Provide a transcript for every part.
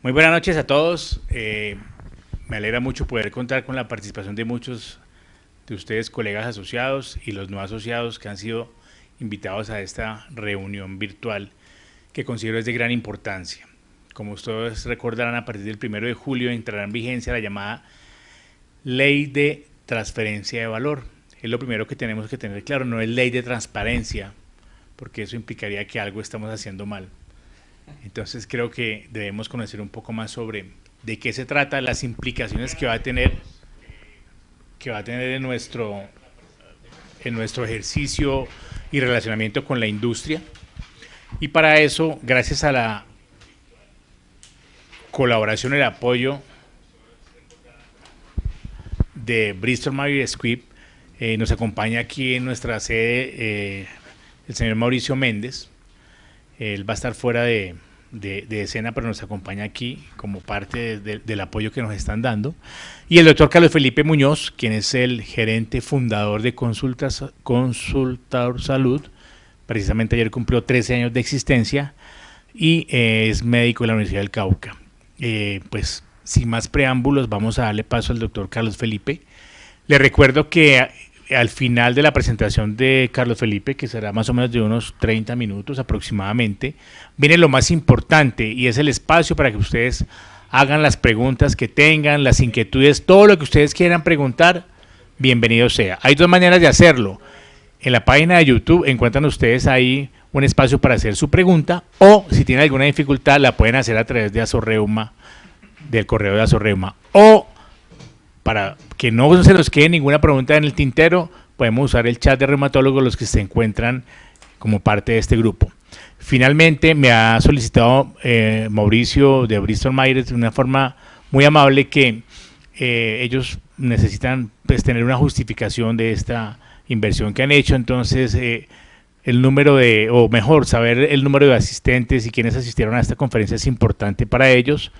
Muy buenas noches a todos. Me alegra mucho poder contar con la participación de muchos de ustedes, colegas asociados y los no asociados que han sido invitados a esta reunión virtual que considero es de gran importancia. Como ustedes recordarán, a partir del 1 de julio entrará en vigencia la llamada Ley de Transferencia de Valor. Es lo primero que tenemos que tener claro, no es ley de transparencia, porque eso implicaría que algo estamos haciendo mal. Entonces creo que debemos conocer un poco más sobre de qué se trata, las implicaciones que va a tener en nuestro ejercicio y relacionamiento con la industria. Y para eso, gracias a la colaboración y el apoyo de Bristol Myers Squibb, nos acompaña aquí en nuestra sede el señor Mauricio Méndez. Él va a estar fuera de escena, pero nos acompaña aquí como parte del apoyo que nos están dando. Y el doctor Carlos Felipe Muñoz, quien es el gerente fundador de Consultor Salud. Precisamente ayer cumplió 13 años de existencia y es médico de la Universidad del Cauca. Pues sin más preámbulos, vamos a darle paso al doctor Carlos Felipe. Le recuerdo que al final de la presentación de Carlos Felipe, que será más o menos de unos 30 minutos aproximadamente, viene lo más importante y es el espacio para que ustedes hagan las preguntas que tengan, las inquietudes, todo lo que ustedes quieran preguntar, bienvenido sea. Hay dos maneras de hacerlo. En la página de YouTube encuentran ustedes ahí un espacio para hacer su pregunta, o si tienen alguna dificultad la pueden hacer a través de Azorreuma, del correo de Azorreuma, o para que no se nos quede ninguna pregunta en el tintero, podemos usar el chat de reumatólogos, los que se encuentran como parte de este grupo. Finalmente, me ha solicitado Mauricio de Bristol Myers de una forma muy amable que ellos necesitan pues, tener una justificación de esta inversión que han hecho. Entonces, el número de, o mejor, saber el número de asistentes y quienes asistieron a esta conferencia es importante para ellos.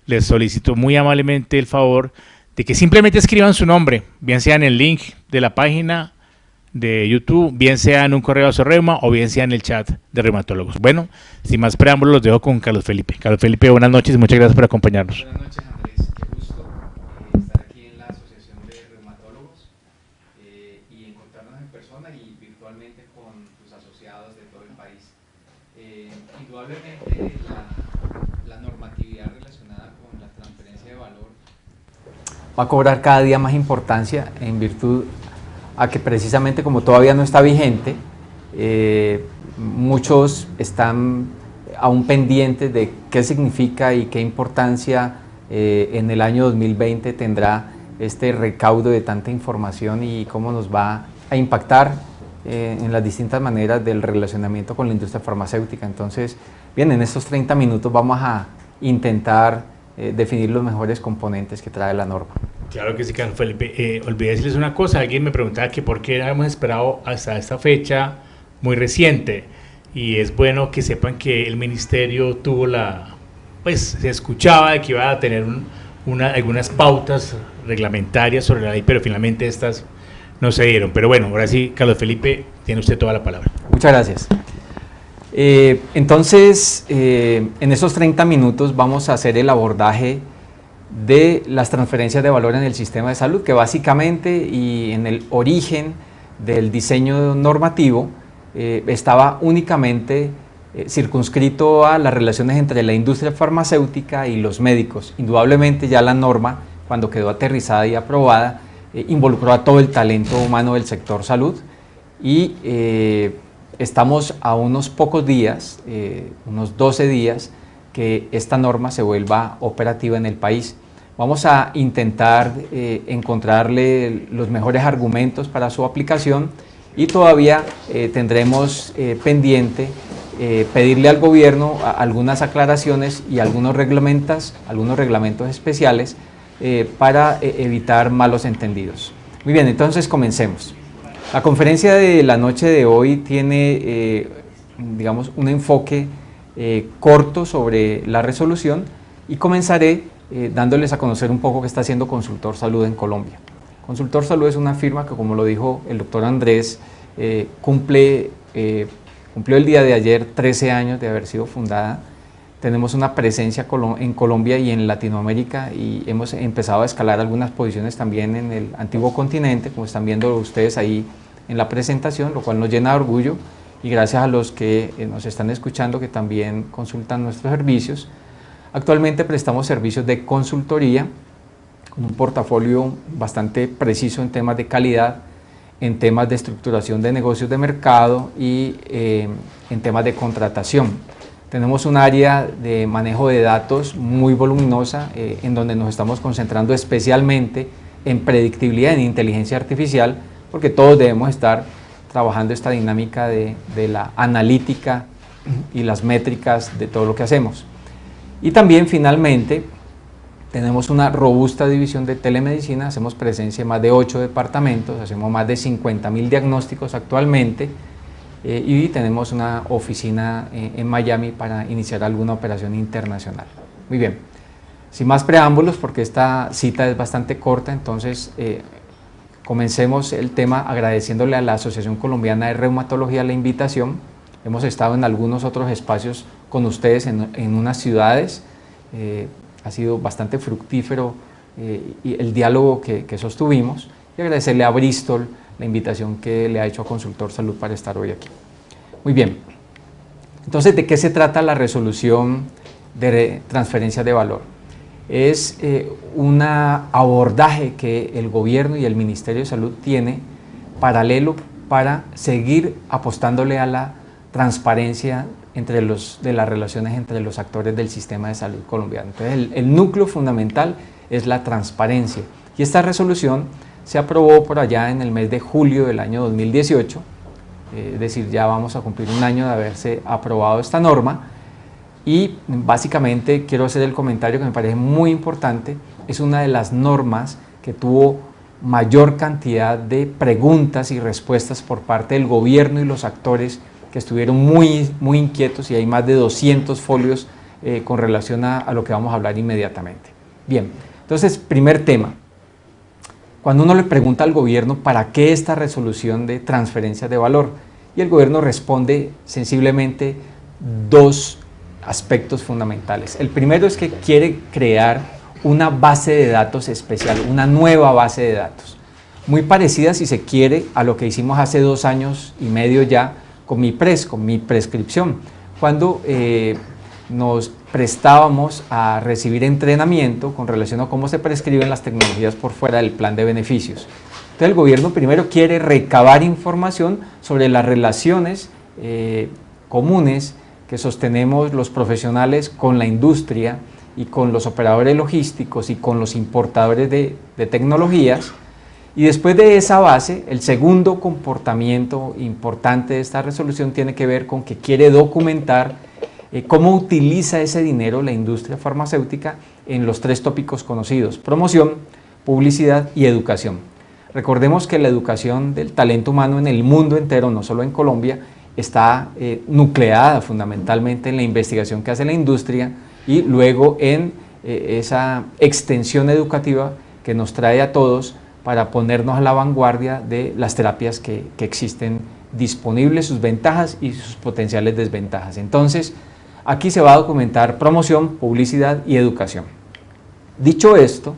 Les solicito muy amablemente el favor de que simplemente escriban su nombre, bien sea en el link de la página de YouTube, bien sea en un correo a Azorreuma o bien sea en el chat de reumatólogos. Bueno, sin más preámbulos, los dejo con Carlos Felipe. Carlos Felipe, buenas noches y muchas gracias por acompañarnos. Buenas noches, Andrés. Qué gusto estar aquí en la Asociación de Reumatólogos y encontrarnos en persona y virtualmente con tus asociados de todo el país. Indudablemente la normatividad relacionada con la transferencia de valor va a cobrar cada día más importancia en virtud a que precisamente como todavía no está vigente, muchos están aún pendientes de qué significa y qué importancia en el año 2020 tendrá este recaudo de tanta información y cómo nos va a impactar en las distintas maneras del relacionamiento con la industria farmacéutica. Entonces, bien, en estos 30 minutos vamos a intentar definir los mejores componentes que trae la norma. Claro que sí, Carlos Felipe. Olvidé decirles una cosa, alguien me preguntaba que por qué hemos esperado hasta esta fecha muy reciente, y es bueno que sepan que el ministerio tuvo pues se escuchaba de que iba a tener algunas pautas reglamentarias sobre la ley, pero finalmente estas no se dieron. Pero bueno, ahora sí, Carlos Felipe, tiene usted toda la palabra. Muchas gracias. Entonces, en esos 30 minutos vamos a hacer el abordaje de las transferencias de valor en el sistema de salud, que básicamente y en el origen del diseño normativo estaba únicamente circunscrito a las relaciones entre la industria farmacéutica y los médicos. Indudablemente ya la norma, cuando quedó aterrizada y aprobada, involucró a todo el talento humano del sector salud y estamos a unos pocos días, unos 12 días, que esta norma se vuelva operativa en el país. Vamos a intentar encontrarle los mejores argumentos para su aplicación y todavía tendremos pendiente pedirle al gobierno algunas aclaraciones y algunos reglamentos especiales para evitar malos entendidos. Muy bien, entonces comencemos. La conferencia de la noche de hoy tiene, digamos, un enfoque corto sobre la resolución y comenzaré dándoles a conocer un poco qué está haciendo Consultor Salud en Colombia. Consultor Salud es una firma que, como lo dijo el doctor Andrés, cumplió el día de ayer 13 años de haber sido fundada. tenemos una presencia en Colombia y en Latinoamérica, y hemos empezado a escalar algunas posiciones también en el antiguo continente, como están viendo ustedes ahí en la presentación, lo cual nos llena de orgullo, y gracias a los que nos están escuchando, que también consultan nuestros servicios. Actualmente prestamos servicios de consultoría con un portafolio bastante preciso en temas de calidad, en temas de estructuración de negocios de mercado y en temas de contratación. Tenemos un área de manejo de datos muy voluminosa, en donde nos estamos concentrando especialmente en predictibilidad, en inteligencia artificial, porque todos debemos estar trabajando esta dinámica de la analítica y las métricas de todo lo que hacemos. Y también, finalmente, tenemos una robusta división de telemedicina, hacemos presencia en más de 8 departamentos, hacemos más de 50.000 diagnósticos actualmente, y tenemos una oficina en Miami para iniciar alguna operación internacional. Muy bien, sin más preámbulos, porque esta cita es bastante corta, entonces comencemos el tema agradeciéndole a la Asociación Colombiana de Reumatología la invitación. Hemos estado en algunos otros espacios con ustedes en unas ciudades, ha sido bastante fructífero y el diálogo que sostuvimos, y agradecerle a Bristol la invitación que le ha hecho a Consultor Salud para estar hoy aquí. Muy bien, entonces, ¿de qué se trata la resolución de transferencia de valor? Es un abordaje que el gobierno y el Ministerio de Salud tiene paralelo para seguir apostándole a la transparencia de las relaciones entre los actores del sistema de salud colombiano. Entonces, el núcleo fundamental es la transparencia, y esta resolución se aprobó por allá en el mes de julio del año 2018, es decir, ya vamos a cumplir un año de haberse aprobado esta norma, y básicamente quiero hacer el comentario que me parece muy importante. Es una de las normas que tuvo mayor cantidad de preguntas y respuestas por parte del gobierno y los actores, que estuvieron muy inquietos, y hay más de 200 folios con relación a lo que vamos a hablar inmediatamente. Bien, entonces, primer tema. Cuando uno le pregunta al gobierno para qué esta resolución de transferencia de valor, y el gobierno responde sensiblemente dos aspectos fundamentales. El primero es que quiere crear una base de datos especial, una nueva base de datos, muy parecida, si se quiere, a lo que hicimos hace 2 años y medio ya con mi prescripción, cuando nos prestábamos a recibir entrenamiento con relación a cómo se prescriben las tecnologías por fuera del plan de beneficios. Entonces, el gobierno primero quiere recabar información sobre las relaciones comunes que sostenemos los profesionales con la industria y con los operadores logísticos y con los importadores de tecnologías. Y después de esa base, el segundo comportamiento importante de esta resolución tiene que ver con que quiere documentar cómo utiliza ese dinero la industria farmacéutica en los 3 tópicos conocidos: promoción, publicidad y educación. Recordemos que la educación del talento humano en el mundo entero, no solo en Colombia, está nucleada fundamentalmente en la investigación que hace la industria y luego en esa extensión educativa que nos trae a todos para ponernos a la vanguardia de las terapias que existen disponibles, sus ventajas y sus potenciales desventajas. Entonces, aquí se va a documentar promoción, publicidad y educación. Dicho esto,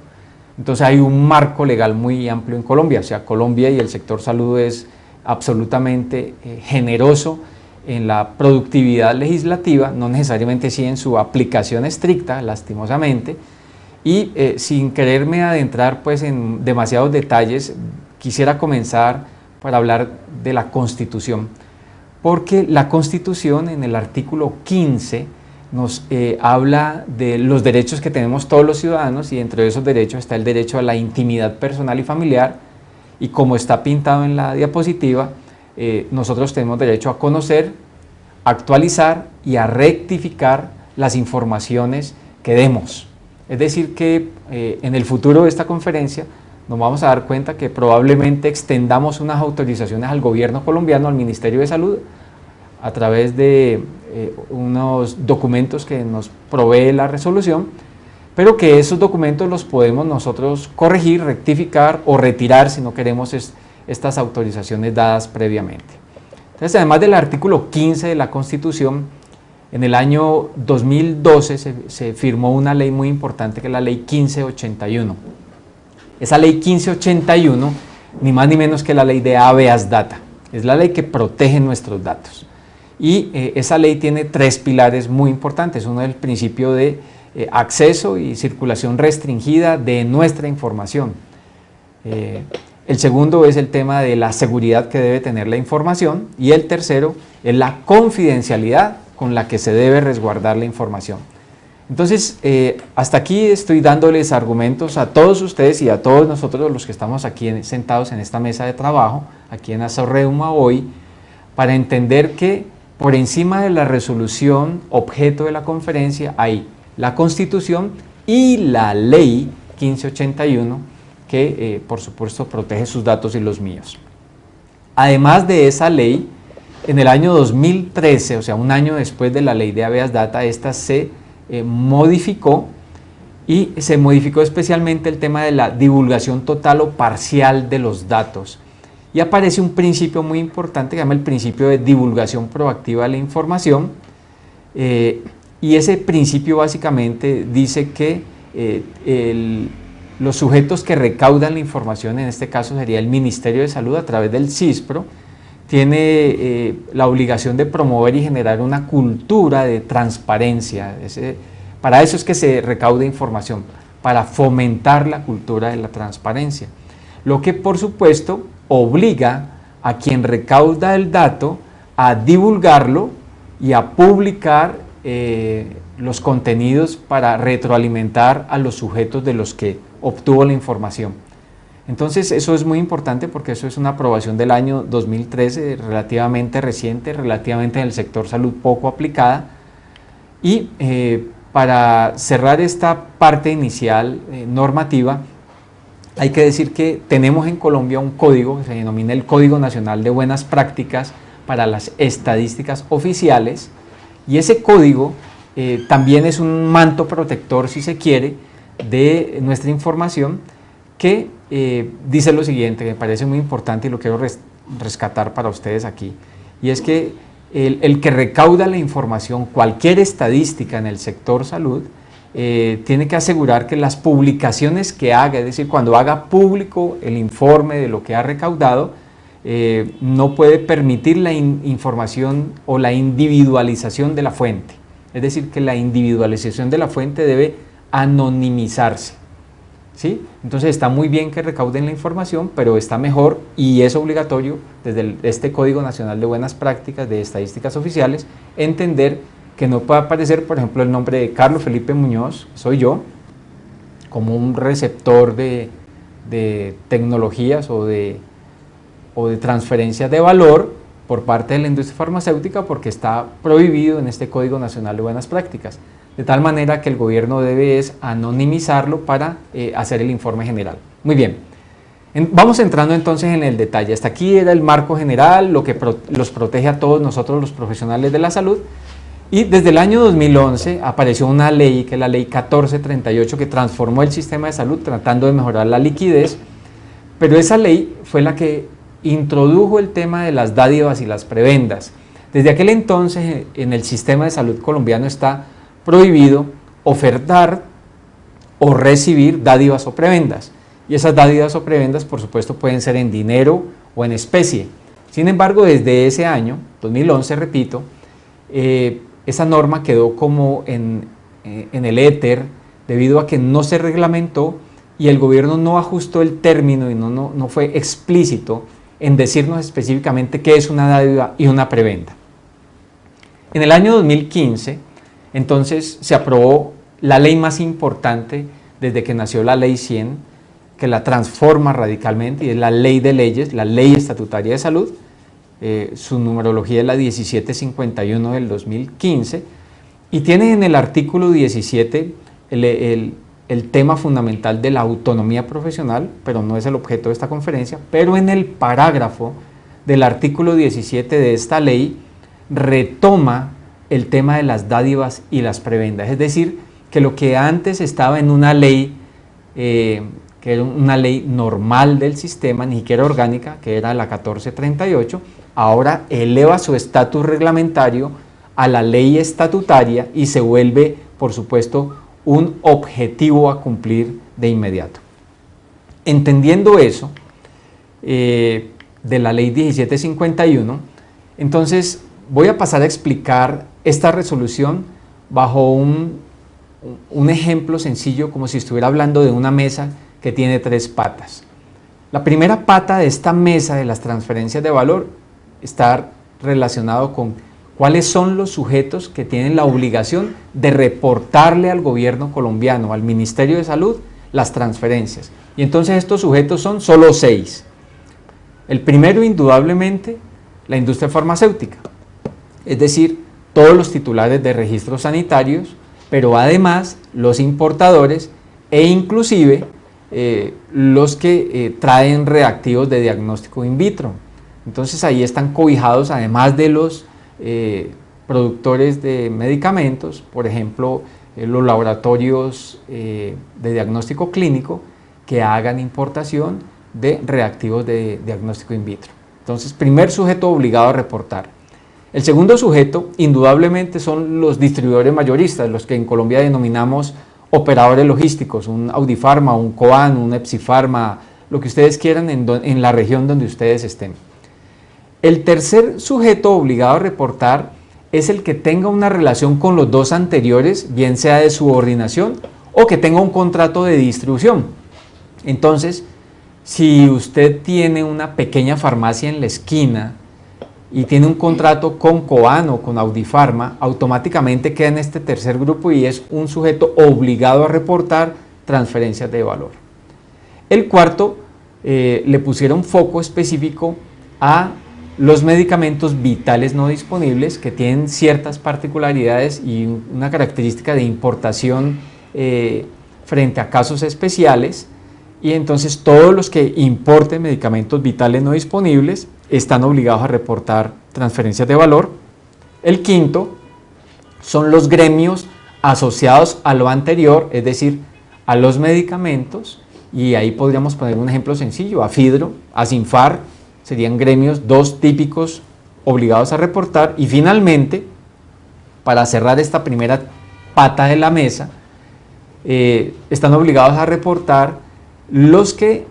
entonces hay un marco legal muy amplio en Colombia, o sea, Colombia y el sector salud es absolutamente generoso en la productividad legislativa, no necesariamente sí en su aplicación estricta, lastimosamente, y sin quererme adentrar pues en demasiados detalles, quisiera comenzar para hablar de la Constitución, porque la Constitución en el artículo 15 nos habla de los derechos que tenemos todos los ciudadanos, y dentro de esos derechos está el derecho a la intimidad personal y familiar, y como está pintado en la diapositiva, nosotros tenemos derecho a conocer, actualizar y a rectificar las informaciones que demos. Es decir que en el futuro de esta conferencia nos vamos a dar cuenta que probablemente extendamos unas autorizaciones al gobierno colombiano, al Ministerio de Salud, a través de unos documentos que nos provee la resolución, pero que esos documentos los podemos nosotros corregir, rectificar o retirar si no queremos estas autorizaciones dadas previamente. Entonces, además del artículo 15 de la Constitución, En el año 2012 se firmó una ley muy importante que es la ley 1581. Esa ley 1581, ni más ni menos que la ley de habeas data, es la ley que protege nuestros datos. Y esa ley tiene 3 pilares muy importantes. Uno es el principio de acceso y circulación restringida de nuestra información. El segundo es el tema de la seguridad que debe tener la información, y el tercero es la confidencialidad con la que se debe resguardar la información. Entonces, hasta aquí estoy dándoles argumentos a todos ustedes y a todos nosotros los que estamos aquí sentados en esta mesa de trabajo, aquí en Azorreuma hoy, para entender que por encima de la resolución objeto de la conferencia hay la Constitución y la Ley 1581, que por supuesto protege sus datos y los míos. Además de esa ley, en el año 2013, o sea, un año después de la ley de habeas data, esta se modificó, y se modificó especialmente el tema de la divulgación total o parcial de los datos. Y aparece un principio muy importante que se llama el principio de divulgación proactiva de la información, y ese principio básicamente dice que los sujetos que recaudan la información, en este caso sería el Ministerio de Salud a través del CISPRO, tiene la obligación de promover y generar una cultura de transparencia. Para eso es que se recauda información, para fomentar la cultura de la transparencia. Lo que por supuesto obliga a quien recauda el dato a divulgarlo y a publicar los contenidos para retroalimentar a los sujetos de los que obtuvo la información. Entonces eso es muy importante porque eso es una aprobación del año 2013, relativamente reciente, relativamente en el sector salud poco aplicada. Y para cerrar esta parte inicial normativa, hay que decir que tenemos en Colombia un código que se denomina el Código Nacional de Buenas Prácticas para las Estadísticas Oficiales, y ese código también es un manto protector, si se quiere, de nuestra información, que dice lo siguiente, que me parece muy importante y lo quiero rescatar para ustedes aquí, y es que el que recauda la información, cualquier estadística en el sector salud, tiene que asegurar que las publicaciones que haga, es decir, cuando haga público el informe de lo que ha recaudado, no puede permitir la información o la individualización de la fuente, es decir, que la individualización de la fuente debe anonimizarse. ¿Sí? Entonces está muy bien que recauden la información, pero está mejor y es obligatorio desde este Código Nacional de Buenas Prácticas de Estadísticas Oficiales entender que no puede aparecer, por ejemplo, el nombre de Carlos Felipe Muñoz, soy yo, como un receptor de tecnologías o de transferencias de valor por parte de la industria farmacéutica, porque está prohibido en este Código Nacional de Buenas Prácticas. De tal manera que el gobierno debe anonimizarlo para hacer el informe general. Muy bien, vamos entrando entonces en el detalle. Hasta aquí era el marco general, lo que los protege a todos nosotros los profesionales de la salud, y desde el año 2011 apareció una ley, que es la ley 1438, que transformó el sistema de salud tratando de mejorar la liquidez, pero esa ley fue la que introdujo el tema de las dádivas y las prebendas. Desde aquel entonces en el sistema de salud colombiano está prohibido ofertar o recibir dádivas o prebendas, y esas dádivas o prebendas por supuesto pueden ser en dinero o en especie. Sin embargo, desde ese año 2011, repito, esa norma quedó como en el éter debido a que no se reglamentó y el gobierno no ajustó el término y no fue explícito en decirnos específicamente qué es una dádiva y una prebenda. En el año 2015 entonces se aprobó la ley más importante desde que nació la Ley 100, que la transforma radicalmente, y es la Ley de Leyes, la Ley Estatutaria de Salud. Su numerología es la 1751 del 2015, y tiene en el artículo 17 el tema fundamental de la autonomía profesional, pero no es el objeto de esta conferencia. Pero en el parágrafo del artículo 17 de esta ley retoma el tema de las dádivas y las prebendas, es decir, que lo que antes estaba en una ley, que era una ley normal del sistema, ni siquiera orgánica, que era la 1438, ahora eleva su estatus reglamentario a la ley estatutaria y se vuelve, por supuesto, un objetivo a cumplir de inmediato. Entendiendo eso, de la ley 1751, entonces voy a pasar a explicar esta resolución bajo un ejemplo sencillo, como si estuviera hablando de una mesa que tiene 3 patas. La primera pata de esta mesa de las transferencias de valor está relacionado con cuáles son los sujetos que tienen la obligación de reportarle al gobierno colombiano, al Ministerio de Salud, las transferencias. Y entonces estos sujetos son solo 6. El primero, indudablemente, la industria farmacéutica, es decir, todos los titulares de registros sanitarios, pero además los importadores e inclusive los que traen reactivos de diagnóstico in vitro. Entonces ahí están cobijados, además de los productores de medicamentos, por ejemplo, los laboratorios de diagnóstico clínico que hagan importación de reactivos de diagnóstico in vitro. Entonces, primer sujeto obligado a reportar. El segundo sujeto, indudablemente, son los distribuidores mayoristas, los que en Colombia denominamos operadores logísticos, un Audifarma, un Coan, un Epsifarma, lo que ustedes quieran en la región donde ustedes estén. El tercer sujeto obligado a reportar es el que tenga una relación con los 2 anteriores, bien sea de subordinación o que tenga un contrato de distribución. Entonces, si usted tiene una pequeña farmacia en la esquina y tiene un contrato con Coan o con Audifarma, automáticamente queda en este tercer grupo y es un sujeto obligado a reportar transferencias de valor. El cuarto, le pusieron foco específico a los medicamentos vitales no disponibles que tienen ciertas particularidades y una característica de importación frente a casos especiales, y entonces todos los que importen medicamentos vitales no disponibles están obligados a reportar transferencias de valor. El quinto son los gremios asociados a lo anterior, es decir, a los medicamentos, y ahí podríamos poner un ejemplo sencillo: AFIDRO, ASINFAR, serían gremios 2 típicos obligados a reportar. Y finalmente, para cerrar esta primera pata de la mesa, están obligados a reportar los que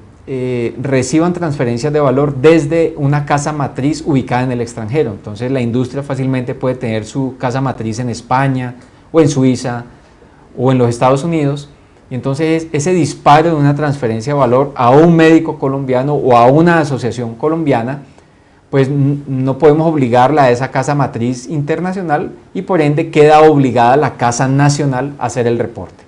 reciban transferencias de valor desde una casa matriz ubicada en el extranjero. Entonces la industria fácilmente puede tener su casa matriz en España o en Suiza o en los Estados Unidos, y entonces ese disparo de una transferencia de valor a un médico colombiano o a una asociación colombiana, pues no podemos obligarla a esa casa matriz internacional, y por ende queda obligada la casa nacional a hacer el reporte.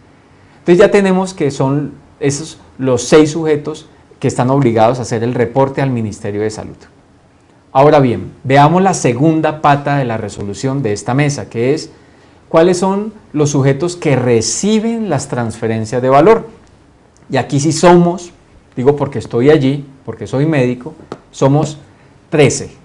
Entonces ya tenemos que son esos los 6 sujetos que están obligados a hacer el reporte al Ministerio de Salud. Ahora bien, veamos la segunda pata de la resolución de esta mesa, que es cuáles son los sujetos que reciben las transferencias de valor. Y aquí sí somos, digo porque estoy allí, porque soy médico, somos 13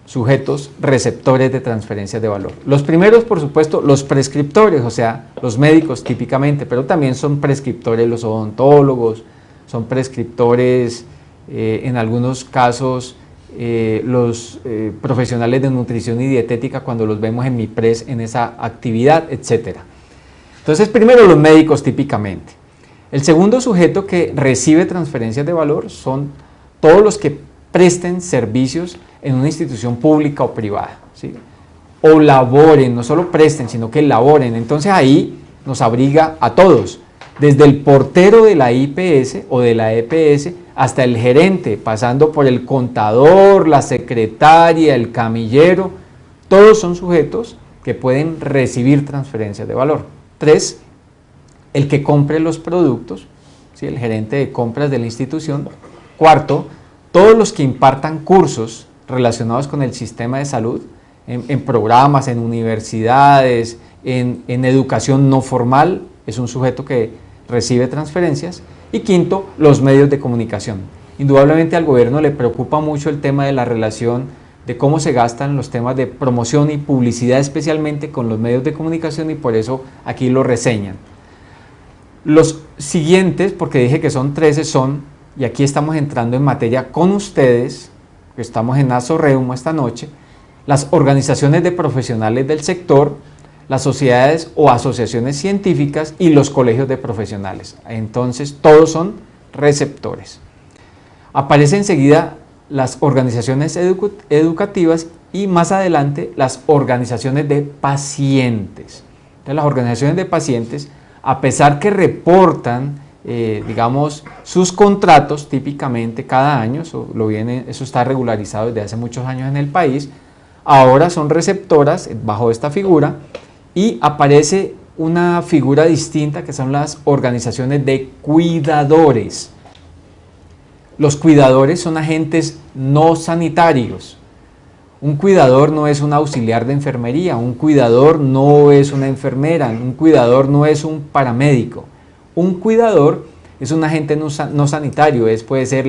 sujetos receptores de transferencias de valor. Los primeros, por supuesto, los prescriptores, o sea, los médicos típicamente, pero también son prescriptores los odontólogos, son prescriptores en algunos casos los profesionales de nutrición y dietética cuando los vemos en MIPRES en esa actividad, etc. Entonces, primero los médicos típicamente. El segundo sujeto que recibe transferencias de valor son todos los que presten servicios en una institución pública o privada, ¿sí? O laboren, no solo presten, sino que laboren. Entonces ahí nos abriga a todos, desde el portero de la IPS o de la EPS hasta el gerente, pasando por el contador, la secretaria, el camillero. Todos son sujetos que pueden recibir transferencias de valor. 3, el que compre los productos, ¿sí? El gerente de compras de la institución. 4, todos los que impartan cursos relacionados con el sistema de salud, en programas, en universidades, en educación no formal, es un sujeto que recibe transferencias. Y 5, los medios de comunicación. Indudablemente al gobierno le preocupa mucho el tema de la relación de cómo se gastan los temas de promoción y publicidad, especialmente con los medios de comunicación, y por eso aquí lo reseñan. Los siguientes, porque dije que son 13, son, y aquí estamos entrando en materia con ustedes, que estamos en Aso Reuma esta noche, las organizaciones de profesionales del sector, las sociedades o asociaciones científicas y los colegios de profesionales. Entonces, todos son receptores. Aparece enseguida las organizaciones educativas y más adelante las organizaciones de pacientes. Entonces, las organizaciones de pacientes, a pesar que reportan, digamos, sus contratos típicamente cada año, eso está regularizado desde hace muchos años en el país, ahora son receptoras bajo esta figura y aparece una figura distinta que son las organizaciones de cuidadores. Los cuidadores son agentes no sanitarios. Un cuidador no es un auxiliar de enfermería, un cuidador no es una enfermera, un cuidador no es un paramédico. Un cuidador es un agente no sanitario, puede ser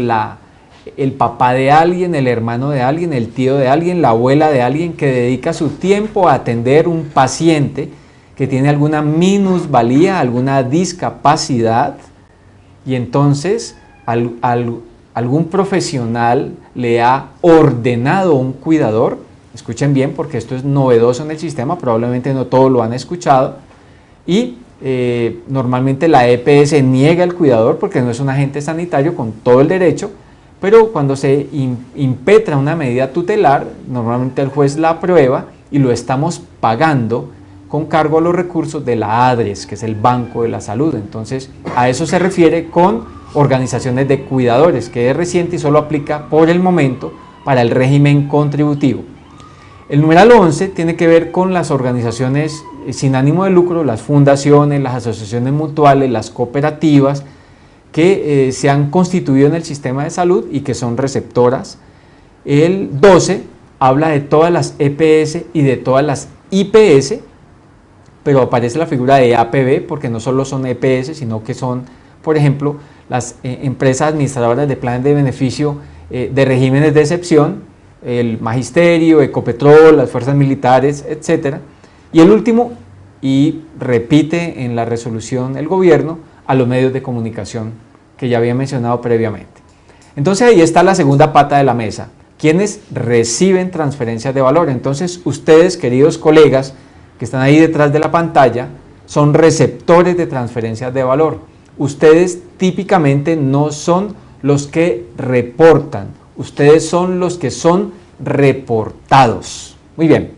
el papá de alguien, el hermano de alguien, el tío de alguien, la abuela de alguien que dedica su tiempo a atender un paciente que tiene alguna minusvalía, alguna discapacidad, y entonces algún profesional le ha ordenado un cuidador. Escuchen bien porque esto es novedoso en el sistema, probablemente no todos lo han escuchado, y normalmente la EPS niega al cuidador porque no es un agente sanitario con todo el derecho, pero cuando se impetra una medida tutelar, normalmente el juez la aprueba y lo estamos pagando con cargo a los recursos de la ADRES, que es el Banco de la Salud. Entonces, a eso se refiere con organizaciones de cuidadores, que es reciente y solo aplica por el momento para el régimen contributivo. El numeral 11 tiene que ver con las organizaciones sin ánimo de lucro, las fundaciones, las asociaciones mutuales, las cooperativas, que se han constituido en el sistema de salud y que son receptoras. El 12 habla de todas las EPS y de todas las IPS, pero aparece la figura de APB porque no solo son EPS, sino que son, por ejemplo, las empresas administradoras de planes de beneficio de regímenes de excepción, el Magisterio, Ecopetrol, las fuerzas militares, etc. Y el último, y repite en la resolución el gobierno, a los medios de comunicación que ya había mencionado previamente. Entonces ahí está la segunda pata de la mesa, quienes reciben transferencias de valor. Entonces ustedes, queridos colegas que están ahí detrás de la pantalla, son receptores de transferencias de valor. Ustedes típicamente no son los que reportan, ustedes son los que son reportados. Muy bien.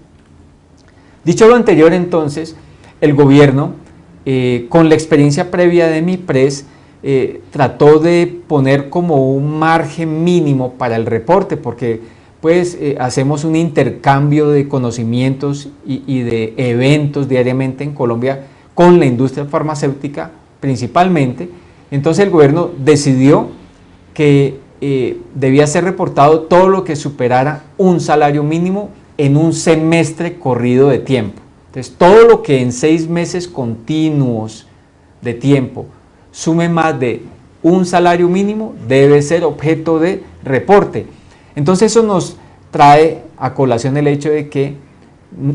Dicho lo anterior, entonces, el gobierno, con la experiencia previa de MIPRES, trató de poner como un margen mínimo para el reporte, porque pues hacemos un intercambio de conocimientos y de eventos diariamente en Colombia con la industria farmacéutica principalmente. Entonces el gobierno decidió que debía ser reportado todo lo que superara un salario mínimo en un semestre corrido de tiempo. Entonces todo lo que en 6 meses continuos de tiempo sume más de un salario mínimo debe ser objeto de reporte. Entonces eso nos trae a colación el hecho de que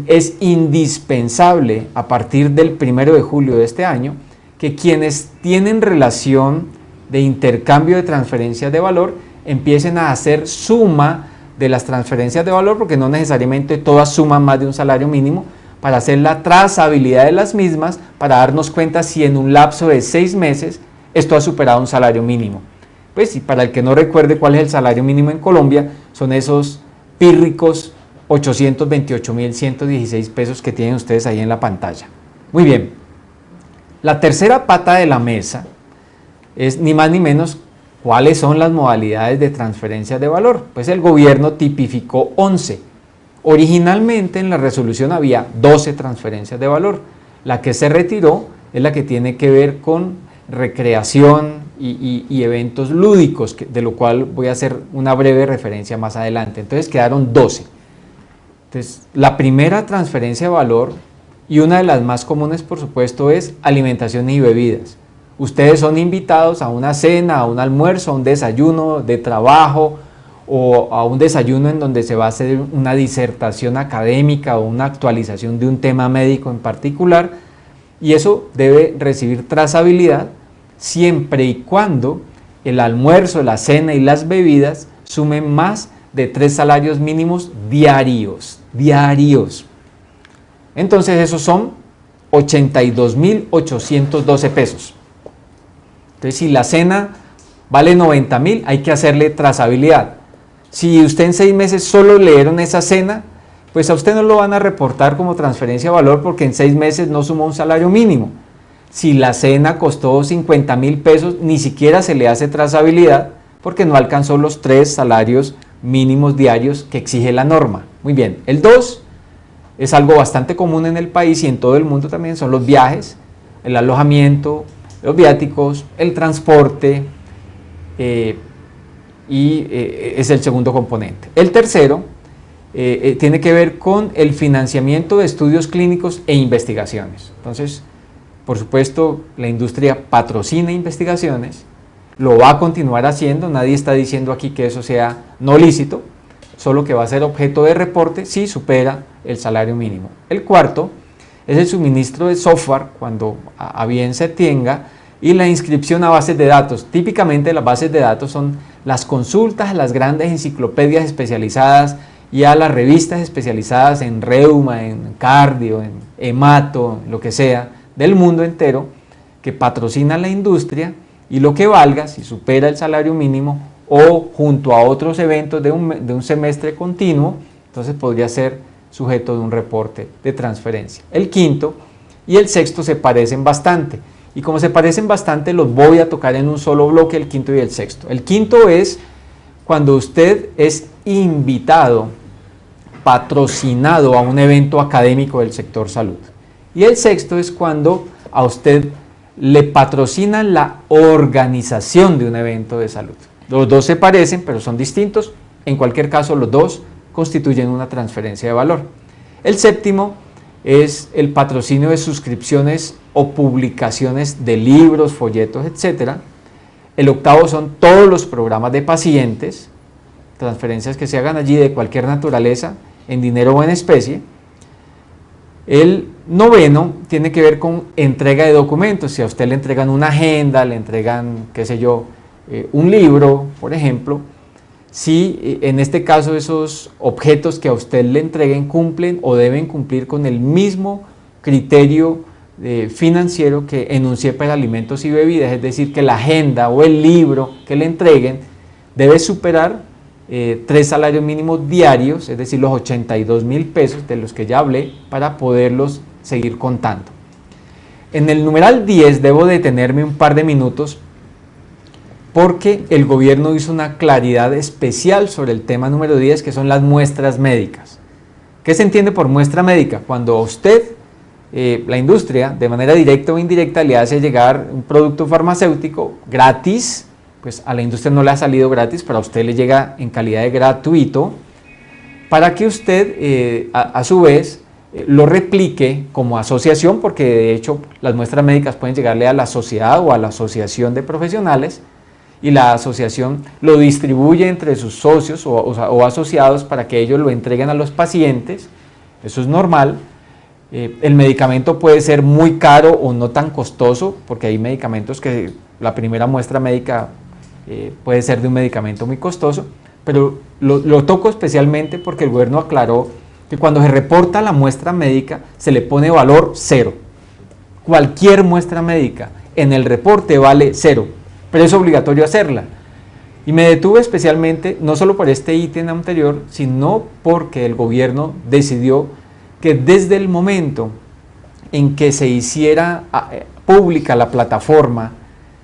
es indispensable a partir del 1 de julio de este año que quienes tienen relación de intercambio de transferencias de valor empiecen a hacer suma de las transferencias de valor, porque no necesariamente todas suman más de un salario mínimo, para hacer la trazabilidad de las mismas, para darnos cuenta si en un lapso de 6 meses esto ha superado un salario mínimo. Pues, y para el que no recuerde cuál es el salario mínimo en Colombia, son esos pírricos 828.116 pesos que tienen ustedes ahí en la pantalla. Muy bien. La tercera pata de la mesa es ni más ni menos cuáles son las modalidades de transferencia de valor. Pues el gobierno tipificó 11. Originalmente en la resolución había 12 transferencias de valor. La que se retiró es la que tiene que ver con recreación y eventos lúdicos, de lo cual voy a hacer una breve referencia más adelante. Entonces quedaron 12. Entonces, la primera transferencia de valor, y una de las más comunes por supuesto, es alimentación y bebidas. Ustedes son invitados a una cena, a un almuerzo, a un desayuno de trabajo o a un desayuno en donde se va a hacer una disertación académica o una actualización de un tema médico en particular, y eso debe recibir trazabilidad siempre y cuando el almuerzo, la cena y las bebidas sumen más de 3 salarios mínimos diarios. diarios. Entonces esos son 82.812 pesos. Entonces si la cena vale 90.000, hay que hacerle trazabilidad. Si usted en 6 meses solo le dieron esa cena, pues a usted no lo van a reportar como transferencia de valor porque en 6 meses no sumó un salario mínimo. Si la cena costó 50.000 pesos, ni siquiera se le hace trazabilidad porque no alcanzó los 3 salarios mínimos diarios que exige la norma. Muy bien, el 2 es algo bastante común en el país y en todo el mundo también, son los viajes, el alojamiento, los viáticos, el transporte es el segundo componente. El tercero tiene que ver con el financiamiento de estudios clínicos e investigaciones. Entonces, por supuesto, la industria patrocina investigaciones, lo va a continuar haciendo, nadie está diciendo aquí que eso sea no lícito, solo que va a ser objeto de reporte si supera el salario mínimo. El cuarto es el suministro de software cuando a bien se tenga y la inscripción a bases de datos. Típicamente las bases de datos son las consultas a las grandes enciclopedias especializadas y a las revistas especializadas en reuma, en cardio, en hemato, lo que sea, del mundo entero, que patrocina la industria y lo que valga, si supera el salario mínimo o junto a otros eventos de un semestre continuo, entonces podría ser sujeto de un reporte de transferencia. El quinto y el sexto se parecen bastante y como se parecen bastante los voy a tocar en un solo bloque, el quinto y el sexto. El quinto es cuando usted es invitado, patrocinado a un evento académico del sector salud. Y el sexto es cuando a usted le patrocina la organización de un evento de salud. Los dos se parecen, pero son distintos. En cualquier caso, los dos constituyen una transferencia de valor. El séptimo es el patrocinio de suscripciones o publicaciones de libros, folletos, etc. El octavo son todos los programas de pacientes, transferencias que se hagan allí de cualquier naturaleza, en dinero o en especie. El noveno tiene que ver con entrega de documentos. Si a usted le entregan una agenda, le entregan, qué sé yo, un libro, por ejemplo, si en este caso esos objetos que a usted le entreguen cumplen o deben cumplir con el mismo criterio financiero que enuncié para alimentos y bebidas, es decir, que la agenda o el libro que le entreguen debe superar 3 salarios mínimos diarios, es decir, los 82.000 pesos de los que ya hablé, para poderlos seguir contando. En el numeral 10 debo detenerme un par de minutos porque el gobierno hizo una claridad especial sobre el tema número 10, que son las muestras médicas. ¿Qué se entiende por muestra médica? Cuando a usted, la industria, de manera directa o indirecta, le hace llegar un producto farmacéutico gratis, pues a la industria no le ha salido gratis, pero a usted le llega en calidad de gratuito, para que usted a su vez lo replique como asociación, porque de hecho las muestras médicas pueden llegarle a la sociedad o a la asociación de profesionales, y la asociación lo distribuye entre sus socios o asociados para que ellos lo entreguen a los pacientes. Eso es normal. El medicamento puede ser muy caro o no tan costoso, porque hay medicamentos que la primera muestra médica puede ser de un medicamento muy costoso, pero lo toco especialmente porque el gobierno aclaró que cuando se reporta la muestra médica se le pone valor 0. Cualquier muestra médica en el reporte vale 0, pero es obligatorio hacerla. Y me detuve especialmente, no solo por este ítem anterior, sino porque el gobierno decidió que desde el momento en que se hiciera pública la plataforma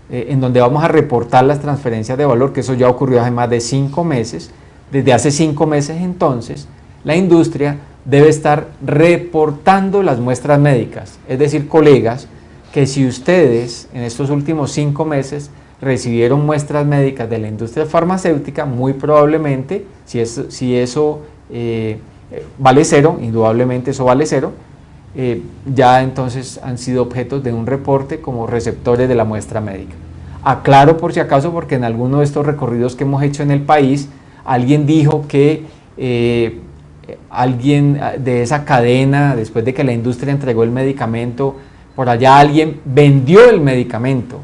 en donde vamos a reportar las transferencias de valor, que eso ya ocurrió hace más de 5 meses, desde hace 5 meses entonces, la industria debe estar reportando las muestras médicas. Es decir, colegas, que si ustedes en estos últimos 5 meses recibieron muestras médicas de la industria farmacéutica, muy probablemente, si eso vale 0, indudablemente eso vale 0, ya entonces han sido objetos de un reporte como receptores de la muestra médica. Aclaro por si acaso, porque en alguno de estos recorridos que hemos hecho en el país, alguien dijo que alguien de esa cadena, después de que la industria entregó el medicamento, por allá alguien vendió el medicamento.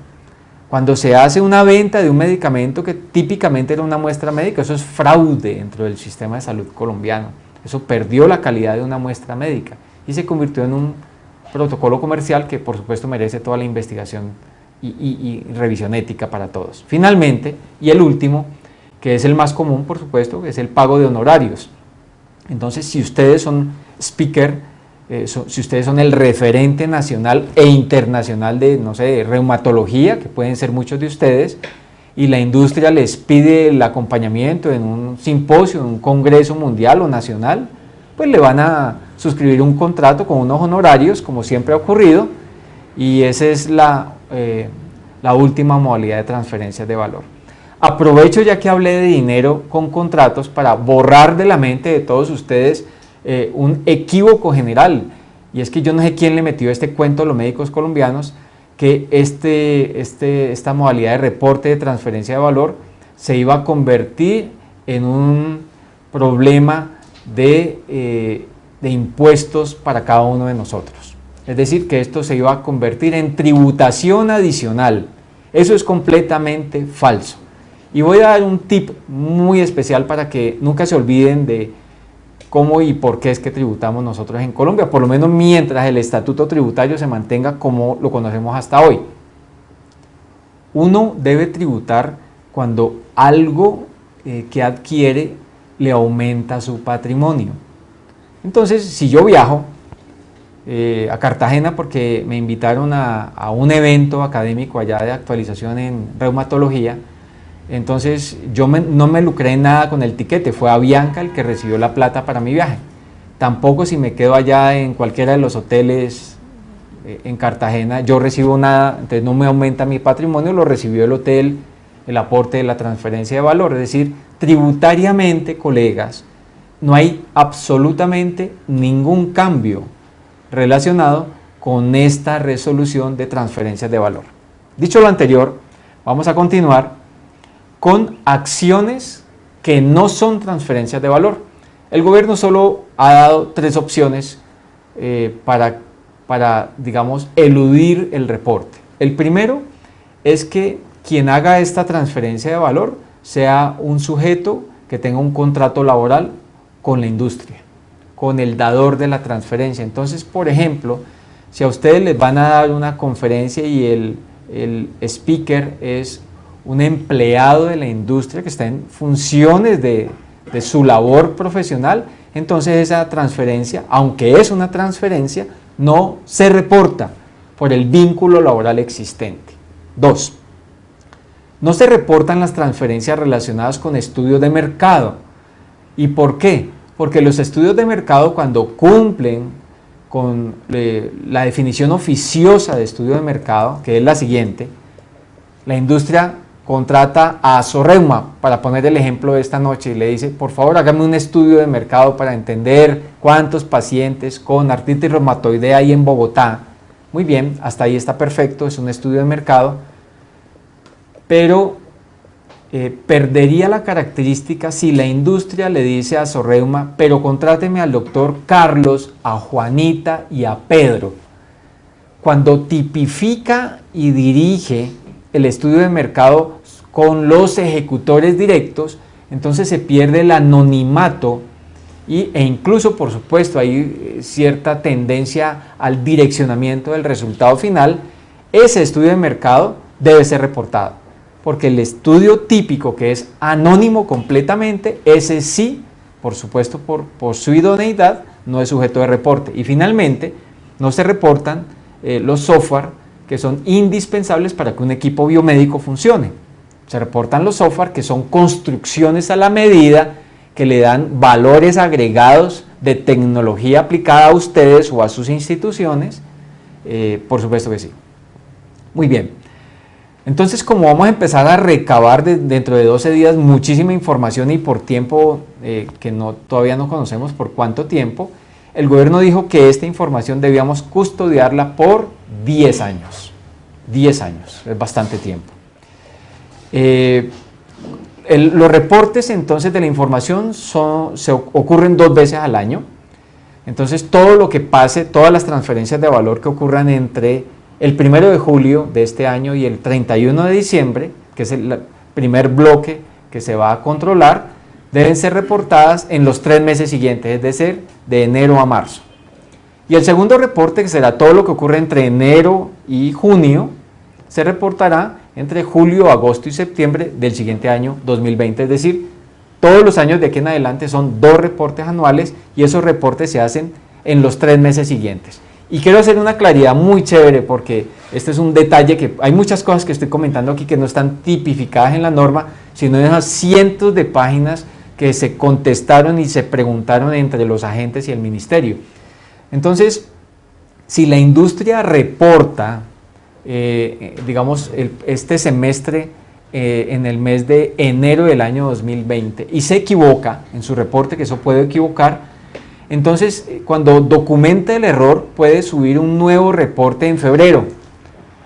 Cuando se hace una venta de un medicamento que típicamente era una muestra médica, eso es fraude dentro del sistema de salud colombiano. Eso perdió la calidad de una muestra médica y se convirtió en un protocolo comercial que por supuesto merece toda la investigación y revisión ética para todos. Finalmente, y el último, que es el más común por supuesto, es el pago de honorarios. Entonces, si ustedes son speaker, si ustedes son el referente nacional e internacional de, no sé, reumatología, que pueden ser muchos de ustedes, y la industria les pide el acompañamiento en un simposio, en un congreso mundial o nacional, pues le van a suscribir un contrato con unos honorarios, como siempre ha ocurrido, y esa es la última modalidad de transferencia de valor. Aprovecho ya que hablé de dinero con contratos para borrar de la mente de todos ustedes un equívoco general, y es que yo no sé quién le metió este cuento a los médicos colombianos, que esta modalidad de reporte de transferencia de valor se iba a convertir en un problema de impuestos para cada uno de nosotros. Es decir, que esto se iba a convertir en tributación adicional. Eso es completamente falso. Y voy a dar un tip muy especial para que nunca se olviden de cómo y por qué es que tributamos nosotros en Colombia, por lo menos mientras el estatuto tributario se mantenga como lo conocemos hasta hoy. Uno debe tributar cuando algo que adquiere le aumenta su patrimonio. Entonces, si yo viajo a Cartagena porque me invitaron a un evento académico allá de actualización en reumatología, entonces yo no me lucré en nada con el tiquete, fue Avianca el que recibió la plata para mi viaje. Tampoco si me quedo allá en cualquiera de los hoteles en Cartagena, yo recibo nada, entonces no me aumenta mi patrimonio, lo recibió el hotel, el aporte de la transferencia de valor. Es decir, tributariamente, colegas, no hay absolutamente ningún cambio relacionado con esta resolución de transferencias de valor. Dicho lo anterior, vamos a continuar con acciones que no son transferencias de valor. El gobierno solo ha dado 3 opciones para, digamos, eludir el reporte. El primero es que quien haga esta transferencia de valor sea un sujeto que tenga un contrato laboral con la industria, con el dador de la transferencia. Entonces, por ejemplo, si a ustedes les van a dar una conferencia y el speaker es un empleado de la industria que está en funciones de su labor profesional, entonces esa transferencia, aunque es una transferencia, no se reporta por el vínculo laboral existente. 2. No se reportan las transferencias relacionadas con estudios de mercado. ¿Y por qué? Porque los estudios de mercado, cuando cumplen con la definición oficiosa de estudio de mercado, que es la siguiente, la industria contrata a Sorreuma, para poner el ejemplo de esta noche, y le dice, por favor, hágame un estudio de mercado para entender cuántos pacientes con artritis reumatoide hay en Bogotá. Muy bien, hasta ahí está perfecto, es un estudio de mercado, pero perdería la característica si la industria le dice a Sorreuma, pero contráteme al doctor Carlos, a Juanita y a Pedro. Cuando tipifica y dirige el estudio de mercado con los ejecutores directos, entonces se pierde el anonimato e incluso, por supuesto, hay cierta tendencia al direccionamiento del resultado final. Ese estudio de mercado debe ser reportado, porque el estudio típico, que es anónimo completamente, ese sí, por supuesto, por su idoneidad, no es sujeto de reporte. Y finalmente, no se reportan los software que son indispensables para que un equipo biomédico funcione. Se reportan los software que son construcciones a la medida, que le dan valores agregados de tecnología aplicada a ustedes o a sus instituciones. Por supuesto que sí. Muy bien. Entonces, como vamos a empezar a recabar dentro de 12 días muchísima información y por tiempo que todavía no conocemos por cuánto tiempo, el gobierno dijo que esta información debíamos custodiarla por 10 años. 10 años, es bastante tiempo. Los reportes entonces de la información ocurren 2 veces al año. Entonces todo lo que pase, todas las transferencias de valor que ocurran entre el 1 de julio de este año y el 31 de diciembre, que es el primer bloque que se va a controlar, deben ser reportadas en los 3 meses siguientes, es decir, de enero a marzo. Y el segundo reporte, que será todo lo que ocurre entre enero y junio, se reportará entre julio, agosto y septiembre del siguiente año 2020, es decir, todos los años de aquí en adelante son 2 reportes anuales y esos reportes se hacen en los 3 meses siguientes. Y quiero hacer una claridad muy chévere porque este es un detalle que hay muchas cosas que estoy comentando aquí que no están tipificadas en la norma, sino en esas cientos de páginas que se contestaron y se preguntaron entre los agentes y el ministerio. Entonces, si la industria reporta, digamos, este semestre en el mes de enero del año 2020 y se equivoca en su reporte, que eso puede equivocar, entonces cuando documenta el error puede subir un nuevo reporte en febrero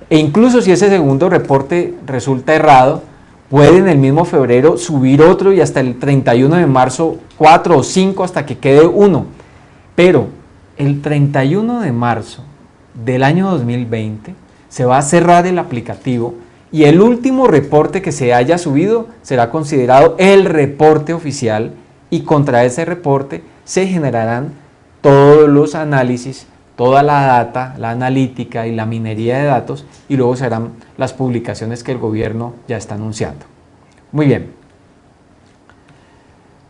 e incluso si ese segundo reporte resulta errado, puede en el mismo febrero subir otro y hasta el 31 de marzo 4 o 5 hasta que quede uno. Pero el 31 de marzo del año 2020 se va a cerrar el aplicativo y el último reporte que se haya subido será considerado el reporte oficial y contra ese reporte se generarán todos los análisis, toda la data, la analítica y la minería de datos y luego serán las publicaciones que el gobierno ya está anunciando. Muy bien.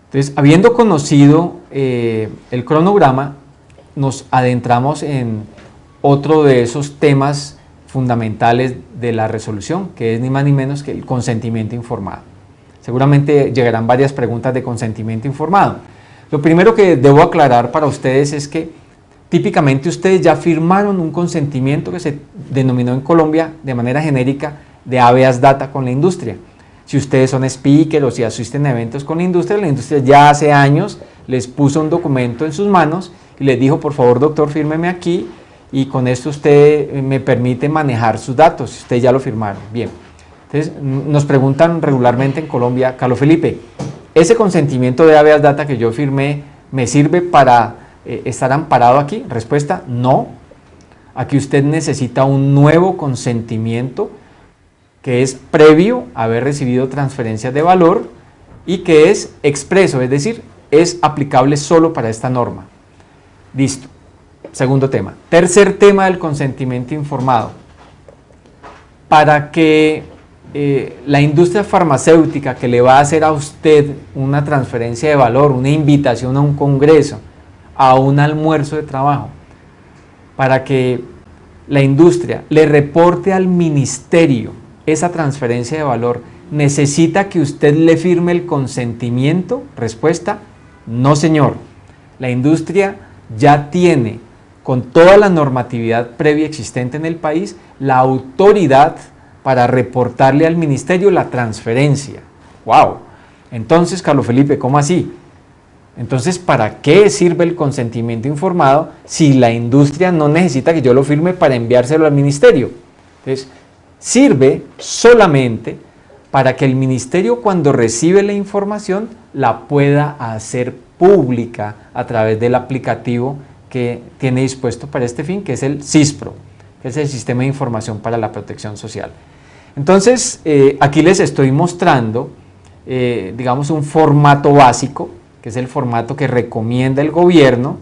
Entonces, habiendo conocido el cronograma, nos adentramos en otro de esos temas fundamentales de la resolución, que es ni más ni menos que el consentimiento informado. Seguramente llegarán varias preguntas de consentimiento informado. Lo primero que debo aclarar para ustedes es que típicamente ustedes ya firmaron un consentimiento que se denominó en Colombia de manera genérica de habeas data con la industria. Si ustedes son speaker o si asisten a eventos con la industria ya hace años les puso un documento en sus manos y les dijo, por favor doctor, fírmeme aquí y con esto usted me permite manejar sus datos, si ustedes ya lo firmaron. Bien, entonces nos preguntan regularmente en Colombia, Carlos Felipe, ¿ese consentimiento de habeas data que yo firmé me sirve para estar amparado aquí? Respuesta, no. Aquí usted necesita un nuevo consentimiento que es previo a haber recibido transferencias de valor y que es expreso, es decir, es aplicable solo para esta norma. Listo. Segundo tema. Tercer tema del consentimiento informado. Para que la industria farmacéutica que le va a hacer a usted una transferencia de valor, una invitación a un congreso, a un almuerzo de trabajo, para que la industria le reporte al ministerio esa transferencia de valor, ¿necesita que usted le firme el consentimiento? Respuesta, no señor. La industria ya tiene, con toda la normatividad previa existente en el país, la autoridad para reportarle al ministerio la transferencia. ¡Wow! Entonces, Carlos Felipe, ¿cómo así? Entonces, ¿para qué sirve el consentimiento informado si la industria no necesita que yo lo firme para enviárselo al ministerio? Entonces, sirve solamente para que el ministerio, cuando recibe la información, la pueda hacer pública a través del aplicativo que tiene dispuesto para este fin, que es el SISPRO, que es el Sistema de Información para la Protección Social. Entonces, aquí les estoy mostrando, digamos, un formato básico, que es el formato que recomienda el gobierno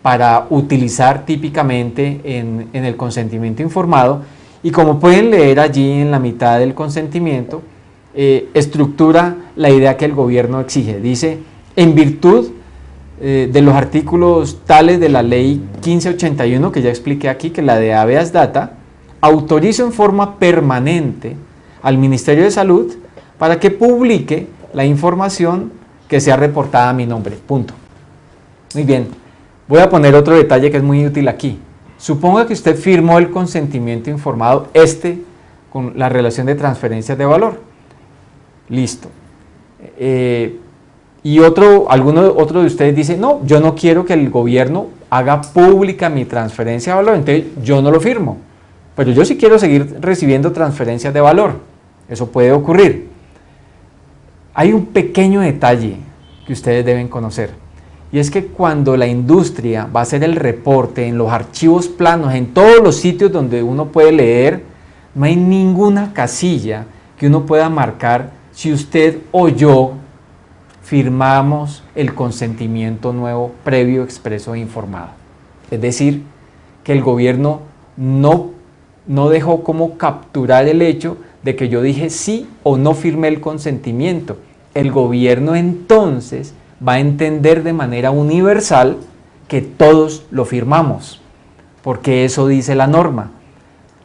para utilizar típicamente en el consentimiento informado. Y como pueden leer allí en la mitad del consentimiento, estructura la idea que el gobierno exige. Dice, en virtud de los artículos tales de la ley 1581, que ya expliqué aquí, que la de habeas data, autorizo en forma permanente al Ministerio de Salud para que publique la información que sea reportada a mi nombre. Punto. Muy bien. Voy a poner otro detalle que es muy útil aquí. Suponga que usted firmó el consentimiento informado, con la relación de transferencias de valor. Listo. Y alguno de ustedes dice, no, yo no quiero que el gobierno haga pública mi transferencia de valor, entonces yo no lo firmo. Pero yo sí quiero seguir recibiendo transferencias de valor. Eso puede ocurrir. Hay un pequeño detalle que ustedes deben conocer. Y es que cuando la industria va a hacer el reporte en los archivos planos, en todos los sitios donde uno puede leer, no hay ninguna casilla que uno pueda marcar si usted o yo firmamos el consentimiento nuevo previo, expreso e informado. Es decir, que el gobierno no dejó como capturar el hecho de que yo dije sí o no firmé el consentimiento. El gobierno entonces va a entender de manera universal que todos lo firmamos, porque eso dice la norma.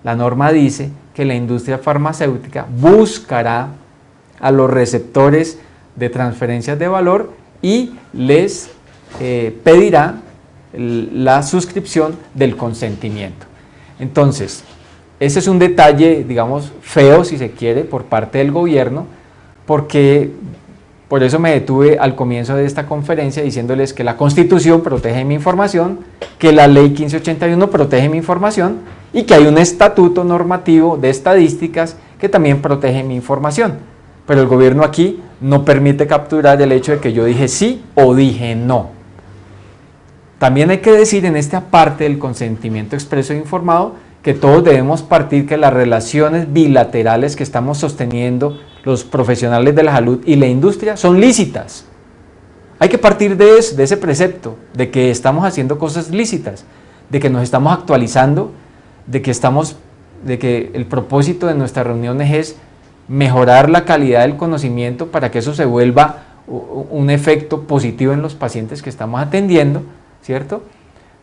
La norma dice que la industria farmacéutica buscará a los receptores de transferencias de valor y les pedirá la suscripción del consentimiento. Entonces, ese es un detalle, digamos, feo, si se quiere, por parte del gobierno, porque por eso me detuve al comienzo de esta conferencia diciéndoles que la Constitución protege mi información, que la Ley 1581 protege mi información y que hay un estatuto normativo de estadísticas que también protege mi información. Pero el gobierno aquí no permite capturar el hecho de que yo dije sí o dije no. También hay que decir en esta parte del consentimiento expreso e informado que todos debemos partir que las relaciones bilaterales que estamos sosteniendo los profesionales de la salud y la industria son lícitas. Hay que partir de eso, de ese precepto, de que estamos haciendo cosas lícitas, de que nos estamos actualizando, de que el propósito de nuestras reuniones es mejorar la calidad del conocimiento para que eso se vuelva un efecto positivo en los pacientes que estamos atendiendo, ¿cierto?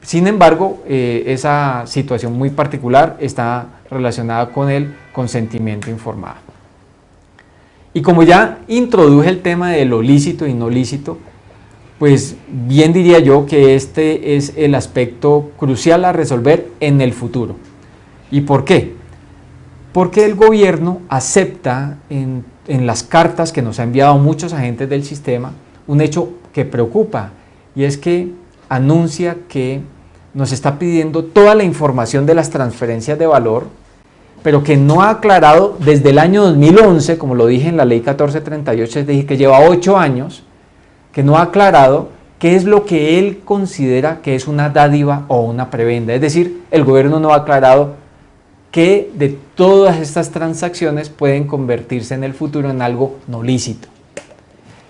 Sin embargo, esa situación muy particular está relacionada con el consentimiento informado. Y como ya introduje el tema de lo lícito y no lícito, pues bien diría yo que este es el aspecto crucial a resolver en el futuro. ¿Y por qué? Porque el gobierno acepta en las cartas que nos ha enviado muchos agentes del sistema un hecho que preocupa, y es que anuncia que nos está pidiendo toda la información de las transferencias de valor, pero que no ha aclarado desde el año 2011, como lo dije en la ley 1438, es decir, que lleva 8 años, que no ha aclarado qué es lo que él considera que es una dádiva o una prebenda. Es decir, el gobierno no ha aclarado que de todas estas transacciones pueden convertirse en el futuro en algo no lícito.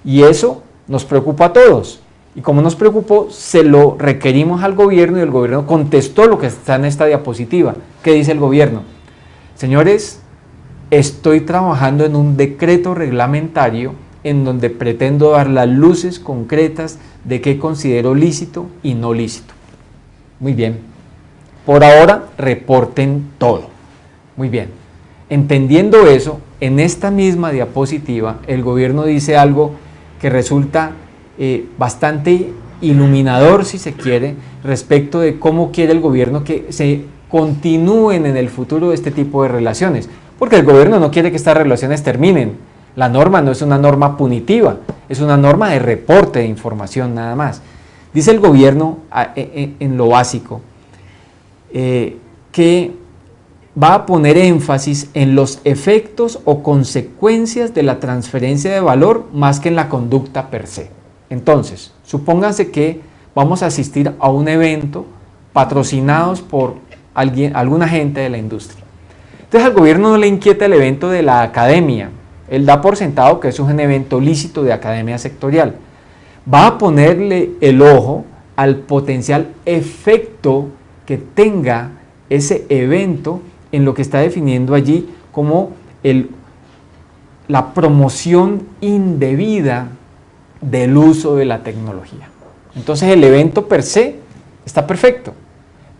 Y eso nos preocupa a todos. Y como nos preocupó, se lo requerimos al gobierno y el gobierno contestó lo que está en esta diapositiva. ¿Qué dice el gobierno? Señores, estoy trabajando en un decreto reglamentario en donde pretendo dar las luces concretas de qué considero lícito y no lícito. Muy bien. Por ahora, reporten todo. Muy bien. Entendiendo eso, en esta misma diapositiva, el gobierno dice algo que resulta bastante iluminador, si se quiere, respecto de cómo quiere el gobierno que se continúen en el futuro este tipo de relaciones. Porque el gobierno no quiere que estas relaciones terminen. La norma no es una norma punitiva, es una norma de reporte de información nada más. Dice el gobierno en lo básico que va a poner énfasis en los efectos o consecuencias de la transferencia de valor más que en la conducta per se. Entonces, supónganse que vamos a asistir a un evento patrocinados por algún agente de la industria. Entonces al gobierno no le inquieta el evento de la academia, él da por sentado que eso es un evento lícito de academia sectorial. Va a ponerle el ojo al potencial efecto que tenga ese evento en lo que está definiendo allí como la promoción indebida del uso de la tecnología. Entonces el evento per se está perfecto,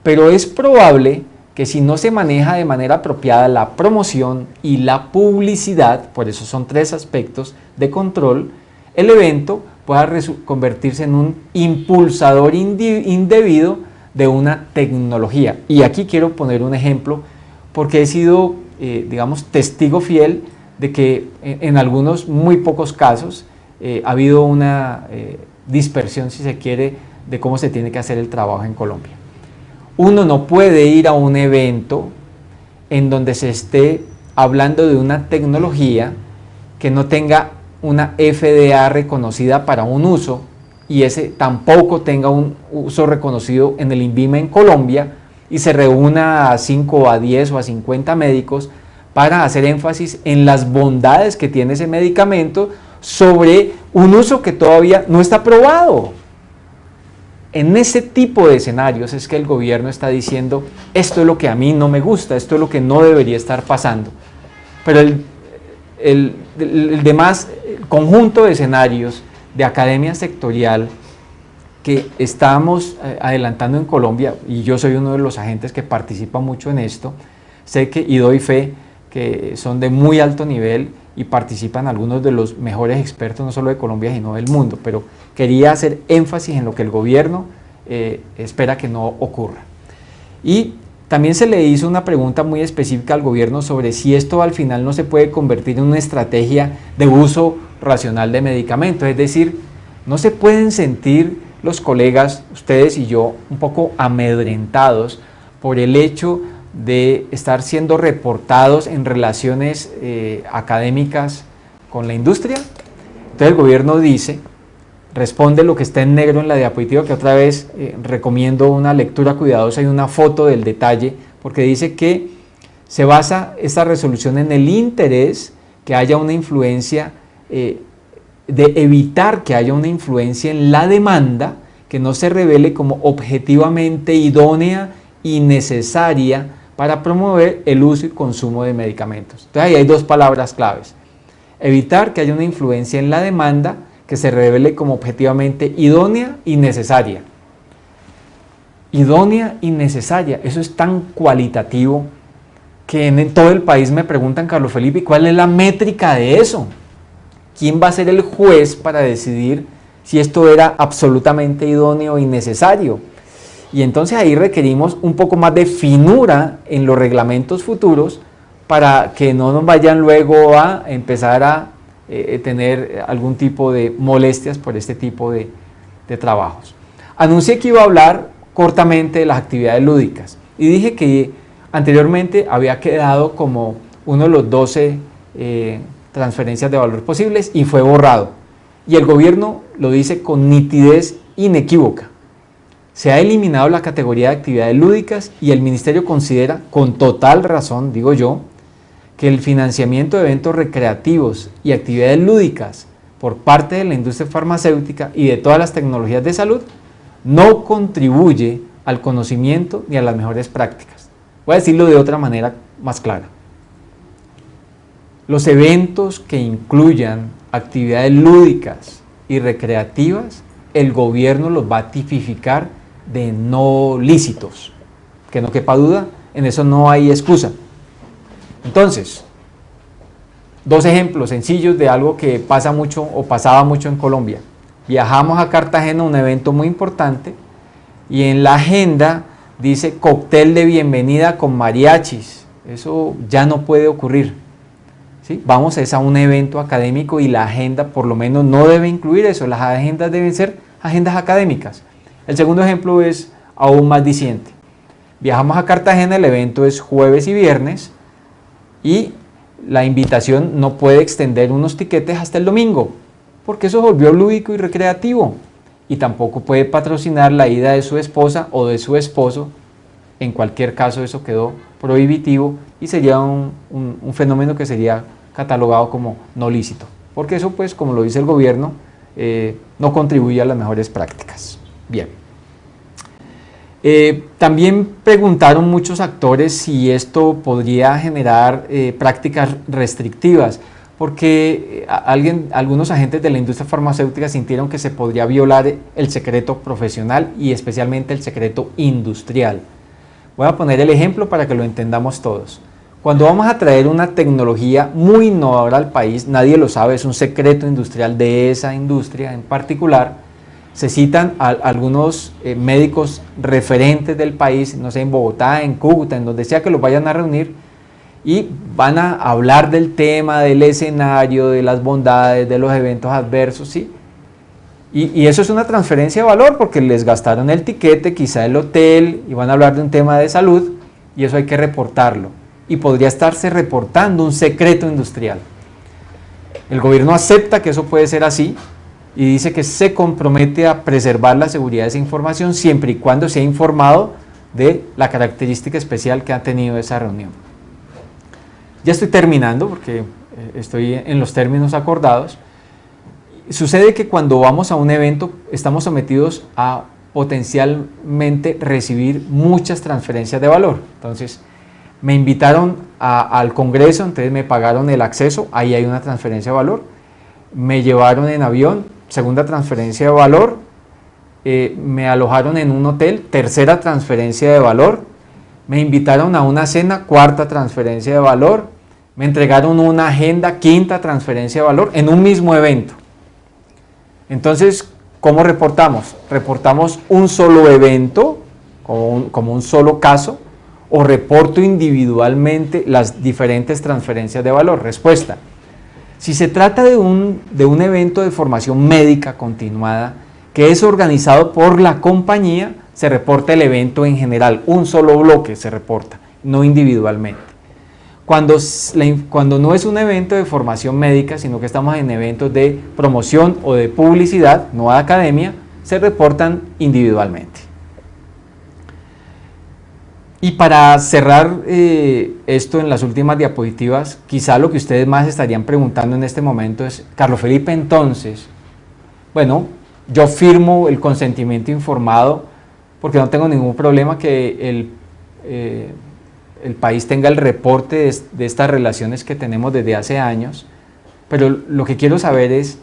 pero es probable que si no se maneja de manera apropiada la promoción y la publicidad, por eso son 3 aspectos de control, el evento pueda convertirse en un impulsador indebido de una tecnología. Y aquí quiero poner un ejemplo porque he sido, digamos, testigo fiel de que en algunos muy pocos casos ha habido una dispersión, si se quiere, de cómo se tiene que hacer el trabajo en Colombia. Uno no puede ir a un evento en donde se esté hablando de una tecnología que no tenga una FDA reconocida para un uso y ese tampoco tenga un uso reconocido en el INVIMA en Colombia y se reúna a 5, a 10 o a 50 médicos para hacer énfasis en las bondades que tiene ese medicamento sobre un uso que todavía no está aprobado. En ese tipo de escenarios es que el gobierno está diciendo, esto es lo que a mí no me gusta, esto es lo que no debería estar pasando. Pero el demás conjunto de escenarios de academia sectorial que estamos adelantando en Colombia, y yo soy uno de los agentes que participa mucho en esto, sé que y doy fe que son de muy alto nivel y participan algunos de los mejores expertos, no solo de Colombia, sino del mundo, pero quería hacer énfasis en lo que el gobierno espera que no ocurra. Y también se le hizo una pregunta muy específica al gobierno sobre si esto al final no se puede convertir en una estrategia de uso racional de medicamentos, es decir, no se pueden sentir los colegas, ustedes y yo, un poco amedrentados por el hecho de estar siendo reportados en relaciones académicas con la industria. Entonces el gobierno dice, responde lo que está en negro en la diapositiva, que otra vez recomiendo una lectura cuidadosa y una foto del detalle, porque dice que se basa esta resolución en el interés que haya una influencia, de evitar que haya una influencia en la demanda que no se revele como objetivamente idónea y necesaria para promover el uso y consumo de medicamentos. Entonces ahí hay dos palabras claves. Evitar que haya una influencia en la demanda que se revele como objetivamente idónea y necesaria. Idónea y necesaria, eso es tan cualitativo que en todo el país me preguntan, Carlos Felipe, ¿cuál es la métrica de eso? ¿Quién va a ser el juez para decidir si esto era absolutamente idóneo y necesario? Y entonces ahí requerimos un poco más de finura en los reglamentos futuros para que no nos vayan luego a empezar a tener algún tipo de molestias por este tipo de trabajos. Anuncié que iba a hablar cortamente de las actividades lúdicas y dije que anteriormente había quedado como uno de los 12 transferencias de valor posibles y fue borrado. Y el gobierno lo dice con nitidez inequívoca. Se ha eliminado la categoría de actividades lúdicas y el ministerio considera, con total razón, digo yo, que el financiamiento de eventos recreativos y actividades lúdicas por parte de la industria farmacéutica y de todas las tecnologías de salud no contribuye al conocimiento ni a las mejores prácticas. Voy a decirlo de otra manera más clara. Los eventos que incluyan actividades lúdicas y recreativas, el gobierno los va a tipificar de no lícitos. Que no quepa duda, en eso no hay excusa. Entonces, dos ejemplos sencillos de algo que pasa mucho o pasaba mucho en Colombia. Viajamos a Cartagena a un evento muy importante y en la agenda dice cóctel de bienvenida con mariachis. Eso ya no puede ocurrir. ¿Sí? Vamos a un evento académico y la agenda por lo menos no debe incluir eso. Las agendas deben ser agendas académicas. El segundo ejemplo es aún más diciente. Viajamos a Cartagena, el evento es jueves y viernes y la invitación no puede extender unos tiquetes hasta el domingo, porque eso volvió lúdico y recreativo, y tampoco puede patrocinar la ida de su esposa o de su esposo. En cualquier caso eso quedó prohibitivo y sería un fenómeno que sería catalogado como no lícito, porque eso, pues, como lo dice el gobierno, no contribuye a las mejores prácticas. Bien. También preguntaron muchos actores si esto podría generar prácticas restrictivas, porque algunos agentes de la industria farmacéutica sintieron que se podría violar el secreto profesional y especialmente el secreto industrial. Voy a poner el ejemplo para que lo entendamos todos. Cuando vamos a traer una tecnología muy innovadora al país, nadie lo sabe, es un secreto industrial de esa industria en particular. Se citan a algunos médicos referentes del país, no sé, en Bogotá, en Cúcuta, en donde sea que los vayan a reunir, y van a hablar del tema, del escenario, de las bondades, de los eventos adversos, ¿sí? Y eso es una transferencia de valor porque les gastaron el tiquete, quizá el hotel, y van a hablar de un tema de salud, y eso hay que reportarlo. Y podría estarse reportando un secreto industrial. El gobierno acepta que eso puede ser así, y dice que se compromete a preservar la seguridad de esa información siempre y cuando sea informado de la característica especial que ha tenido esa reunión. Ya estoy terminando porque estoy en los términos acordados. Sucede que cuando vamos a un evento estamos sometidos a potencialmente recibir muchas transferencias de valor. Entonces, me invitaron al congreso, entonces me pagaron el acceso, ahí hay una transferencia de valor. Me llevaron en avión, segunda transferencia de valor. Me alojaron en un hotel, tercera transferencia de valor. Me invitaron a una cena, cuarta transferencia de valor. Me entregaron una agenda, quinta transferencia de valor en un mismo evento. Entonces, ¿cómo reportamos? ¿Reportamos un solo evento, como un solo caso, o reporto individualmente las diferentes transferencias de valor? Respuesta: si se trata de un evento de formación médica continuada que es organizado por la compañía, se reporta el evento en general, un solo bloque se reporta, no individualmente. Cuando no es un evento de formación médica, sino que estamos en eventos de promoción o de publicidad, no de academia, se reportan individualmente. Y para cerrar esto en las últimas diapositivas, quizá lo que ustedes más estarían preguntando en este momento es: Carlos Felipe, entonces, bueno, yo firmo el consentimiento informado porque no tengo ningún problema que el país tenga el reporte de estas relaciones que tenemos desde hace años, pero lo que quiero saber es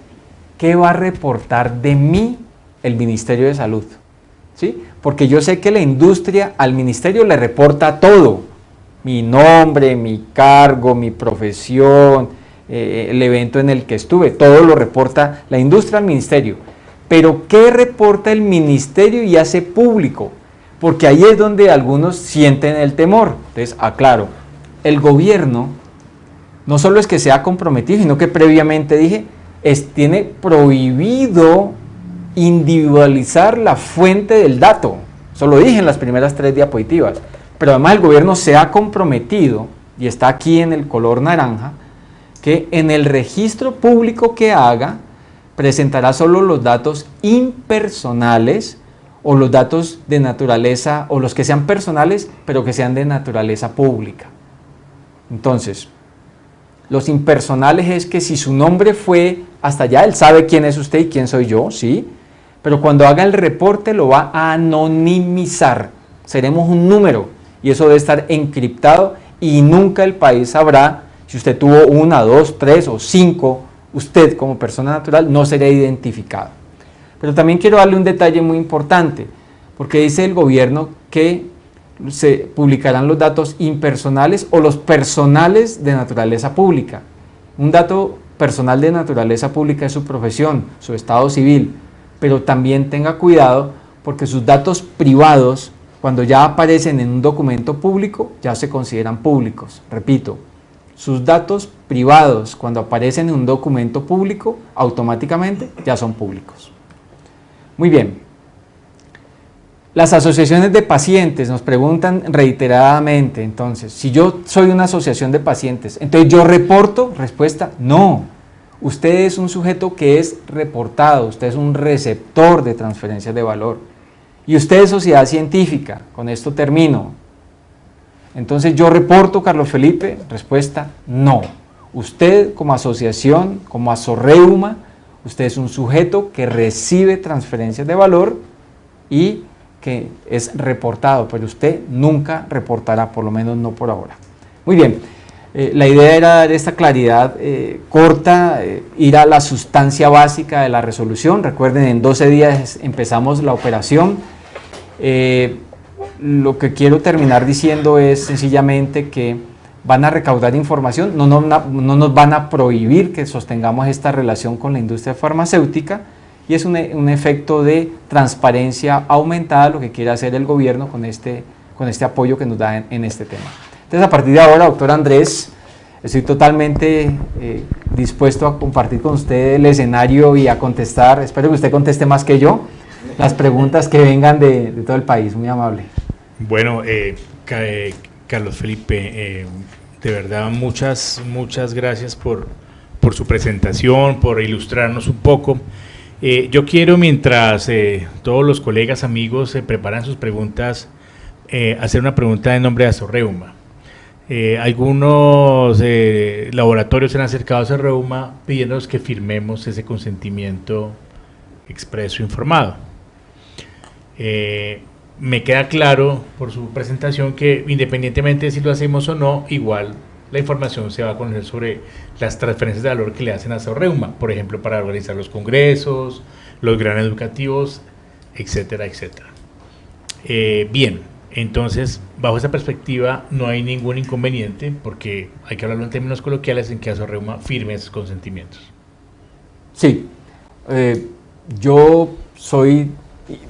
¿qué va a reportar de mí el Ministerio de Salud? ¿Sí? Porque yo sé que la industria al ministerio le reporta todo: mi nombre, mi cargo, mi profesión, el evento en el que estuve, todo lo reporta la industria al ministerio. Pero ¿qué reporta el ministerio y hace público? Porque ahí es donde algunos sienten el temor. Entonces, aclaro, el gobierno no solo es que se ha comprometido, sino que previamente dije, tiene prohibido individualizar la fuente del dato. Eso lo dije en las primeras 3 diapositivas. Pero además el gobierno se ha comprometido, y está aquí en el color naranja, que en el registro público que haga, presentará solo los datos impersonales o los datos de naturaleza, o los que sean personales, pero que sean de naturaleza pública. Entonces, los impersonales es que si su nombre fue hasta allá, él sabe quién es usted y quién soy yo, ¿sí? Pero cuando haga el reporte lo va a anonimizar. Seremos un número y eso debe estar encriptado y nunca el país sabrá si usted tuvo 1, 2, 3 o 5, usted como persona natural no será identificado. Pero también quiero darle un detalle muy importante, porque dice el gobierno que se publicarán los datos impersonales o los personales de naturaleza pública. Un dato personal de naturaleza pública es su profesión, su estado civil, pero también tenga cuidado porque sus datos privados, cuando ya aparecen en un documento público, ya se consideran públicos. Repito, sus datos privados cuando aparecen en un documento público, automáticamente ya son públicos. Muy bien. Las asociaciones de pacientes nos preguntan reiteradamente, entonces, si yo soy una asociación de pacientes, entonces yo reporto. Respuesta: no. Usted es un sujeto que es reportado, usted es un receptor de transferencias de valor. Y usted es sociedad científica. Con esto termino. Entonces, ¿yo reporto, Carlos Felipe? Respuesta: no. Usted como asociación, como Asorreuma, usted es un sujeto que recibe transferencias de valor y que es reportado, pero usted nunca reportará, por lo menos no por ahora. Muy bien, la idea era dar esta claridad corta, ir a la sustancia básica de la resolución. Recuerden, en 12 días empezamos la operación. Lo que quiero terminar diciendo es sencillamente que van a recaudar información, no nos van a prohibir que sostengamos esta relación con la industria farmacéutica, y es un efecto de transparencia aumentada lo que quiere hacer el gobierno con este apoyo que nos da en este tema. Entonces, a partir de ahora, doctor Andrés, estoy totalmente dispuesto a compartir con usted el escenario y a contestar, espero que usted conteste más que yo, las preguntas que vengan de todo el país. Muy amable. Bueno, Carlos Felipe, de verdad muchas gracias por su presentación, por ilustrarnos un poco. Yo quiero, mientras todos los colegas, amigos preparan sus preguntas, hacer una pregunta en nombre de Asorreuma. Algunos laboratorios se han acercado a Reuma pidiéndonos que firmemos ese consentimiento expreso informado. Me queda claro por su presentación que independientemente de si lo hacemos o no, igual la información se va a conocer sobre las transferencias de valor que le hacen a Reuma, por ejemplo, para organizar los congresos, los granos educativos, etcétera, etcétera. Bien, entonces, bajo esa perspectiva, no hay ningún inconveniente, porque hay que hablarlo en términos coloquiales, en que Reuma firme esos consentimientos. Sí, yo soy,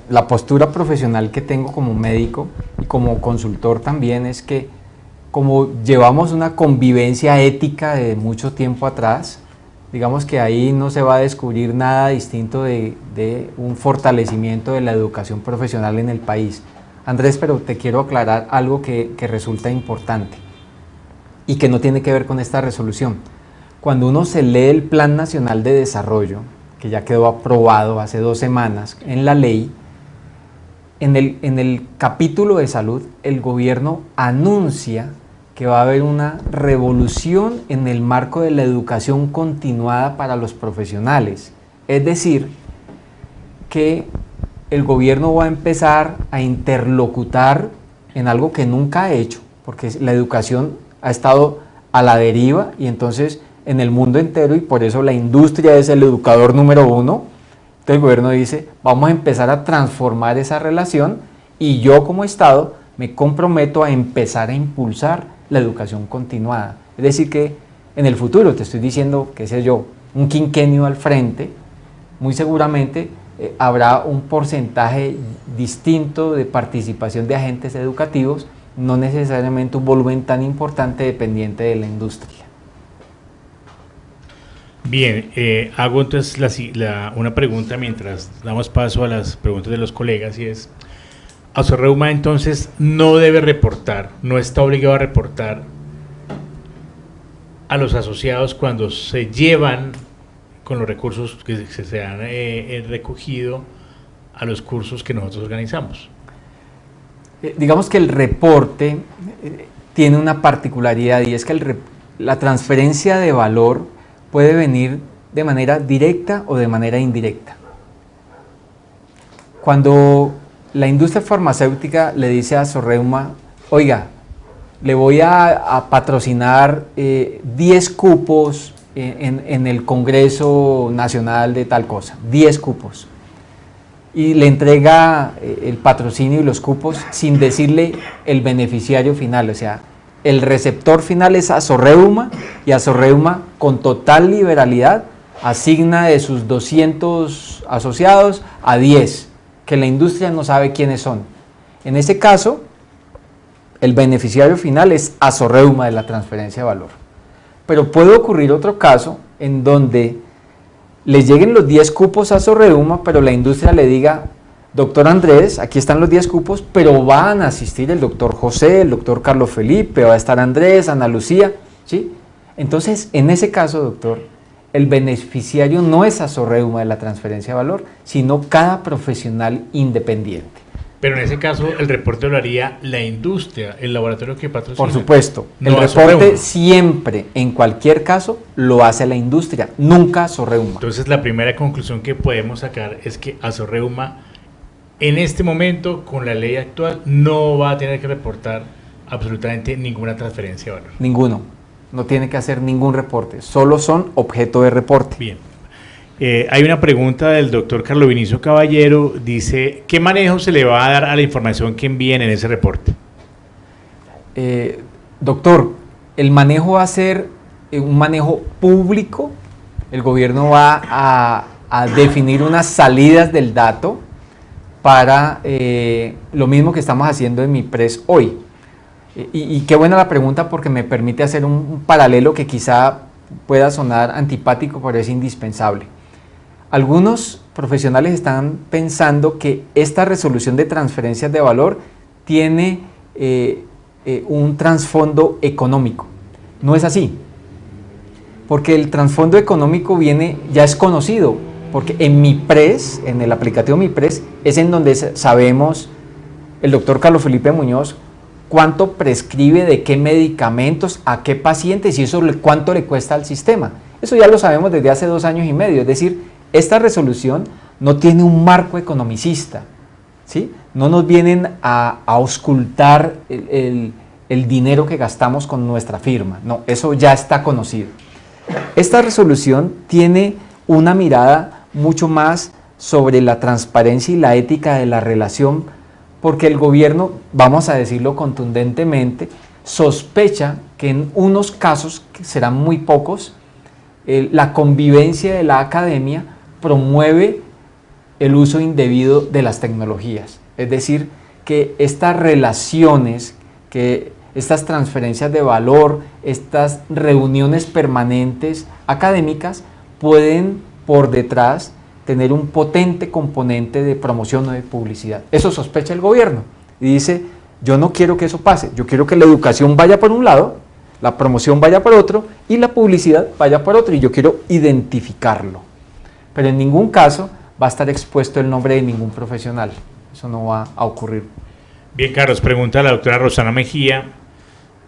la postura profesional que tengo como médico y como consultor también es que como llevamos una convivencia ética de mucho tiempo atrás, digamos que ahí no se va a descubrir nada distinto de un fortalecimiento de la educación profesional en el país. Andrés, pero te quiero aclarar algo que resulta importante y que no tiene que ver con esta resolución. Cuando uno se lee el Plan Nacional de Desarrollo, que ya quedó aprobado hace 2 semanas en la ley, en el capítulo de salud, el gobierno anuncia que va a haber una revolución en el marco de la educación continuada para los profesionales. Es decir, que el gobierno va a empezar a interlocutar en algo que nunca ha hecho, porque la educación ha estado a la deriva y entonces en el mundo entero, y por eso la industria es el educador número 1, entonces el gobierno dice, vamos a empezar a transformar esa relación y yo como Estado me comprometo a empezar a impulsar la educación continuada. Es decir que en el futuro, te estoy diciendo, qué sé yo, un quinquenio al frente, muy seguramente habrá un porcentaje distinto de participación de agentes educativos, no necesariamente un volumen tan importante dependiente de la industria. Bien, hago entonces una pregunta mientras damos paso a las preguntas de los colegas, y es, Reuma entonces no debe reportar, no está obligado a reportar a los asociados cuando se llevan con los recursos que se han recogido a los cursos que nosotros organizamos. Digamos que el reporte tiene una particularidad, y es que la transferencia de valor puede venir de manera directa o de manera indirecta. Cuando la industria farmacéutica le dice a Reuma, oiga, le voy a patrocinar 10 cupos en el Congreso Nacional de tal cosa, 10 cupos, y le entrega el patrocinio y los cupos sin decirle el beneficiario final, o sea, el receptor final es Reuma, y Reuma con total liberalidad asigna de sus 200 asociados a 10, que la industria no sabe quiénes son. En ese caso, el beneficiario final es Reuma de la transferencia de valor. Pero puede ocurrir otro caso en donde les lleguen los 10 cupos a Reuma, pero la industria le diga, doctor Andrés, aquí están los 10 cupos, pero van a asistir el doctor José, el doctor Carlos Felipe, va a estar Andrés, Ana Lucía, ¿sí? Entonces, en ese caso, doctor, el beneficiario no es Reuma de la transferencia de valor, sino cada profesional independiente. Pero en ese caso, el reporte lo haría la industria, el laboratorio que patrocina. Por supuesto, no el reporte siempre, en cualquier caso, lo hace la industria, nunca Reuma. Entonces, la primera conclusión que podemos sacar es que Reuma, en este momento, con la ley actual, no va a tener que reportar absolutamente ninguna transferencia de valor. Ninguno, no tiene que hacer ningún reporte, solo son objeto de reporte. Bien. Hay una pregunta del doctor Carlos Vinicio Caballero, dice, ¿qué manejo se le va a dar a la información que envíen en ese reporte? Doctor, el manejo va a ser un manejo público, el gobierno va a definir unas salidas del dato para lo mismo que estamos haciendo en MIPRES hoy. Y qué buena la pregunta, porque me permite hacer un paralelo que quizá pueda sonar antipático, pero es indispensable. Algunos profesionales están pensando que esta resolución de transferencias de valor tiene un trasfondo económico. No es así, porque el trasfondo económico ya es conocido, porque en MIPRES, en el aplicativo MIPRES, es en donde sabemos el doctor Carlos Felipe Muñoz cuánto prescribe de qué medicamentos, a qué pacientes y eso cuánto le cuesta al sistema. Eso ya lo sabemos desde hace 2 años y medio, es decir, esta resolución no tiene un marco economicista, ¿sí? No nos vienen a auscultar el dinero que gastamos con nuestra firma, no, eso ya está conocido. Esta resolución tiene una mirada mucho más sobre la transparencia y la ética de la relación, porque el gobierno, vamos a decirlo contundentemente, sospecha que en unos casos, que serán muy pocos, la convivencia de la academia promueve el uso indebido de las tecnologías. Es decir, que estas relaciones, que estas transferencias de valor, estas reuniones permanentes académicas pueden por detrás tener un potente componente de promoción o de publicidad. Eso sospecha el gobierno y dice, yo no quiero que eso pase, yo quiero que la educación vaya por un lado, la promoción vaya por otro y la publicidad vaya por otro y yo quiero identificarlo. Pero en ningún caso va a estar expuesto el nombre de ningún profesional, eso no va a ocurrir. Bien, Carlos, pregunta a la doctora Rosana Mejía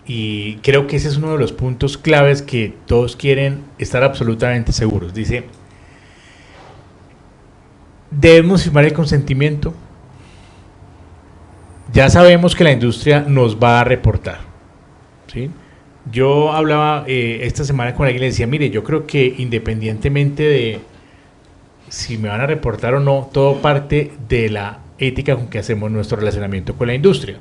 y creo que ese es uno de los puntos claves que todos quieren estar absolutamente seguros. Dice, ¿debemos firmar el consentimiento? Ya sabemos que la industria nos va a reportar, ¿sí? Yo hablaba esta semana con alguien y le decía, mire, yo creo que independientemente de si me van a reportar o no, todo parte de la ética con que hacemos nuestro relacionamiento con la industria.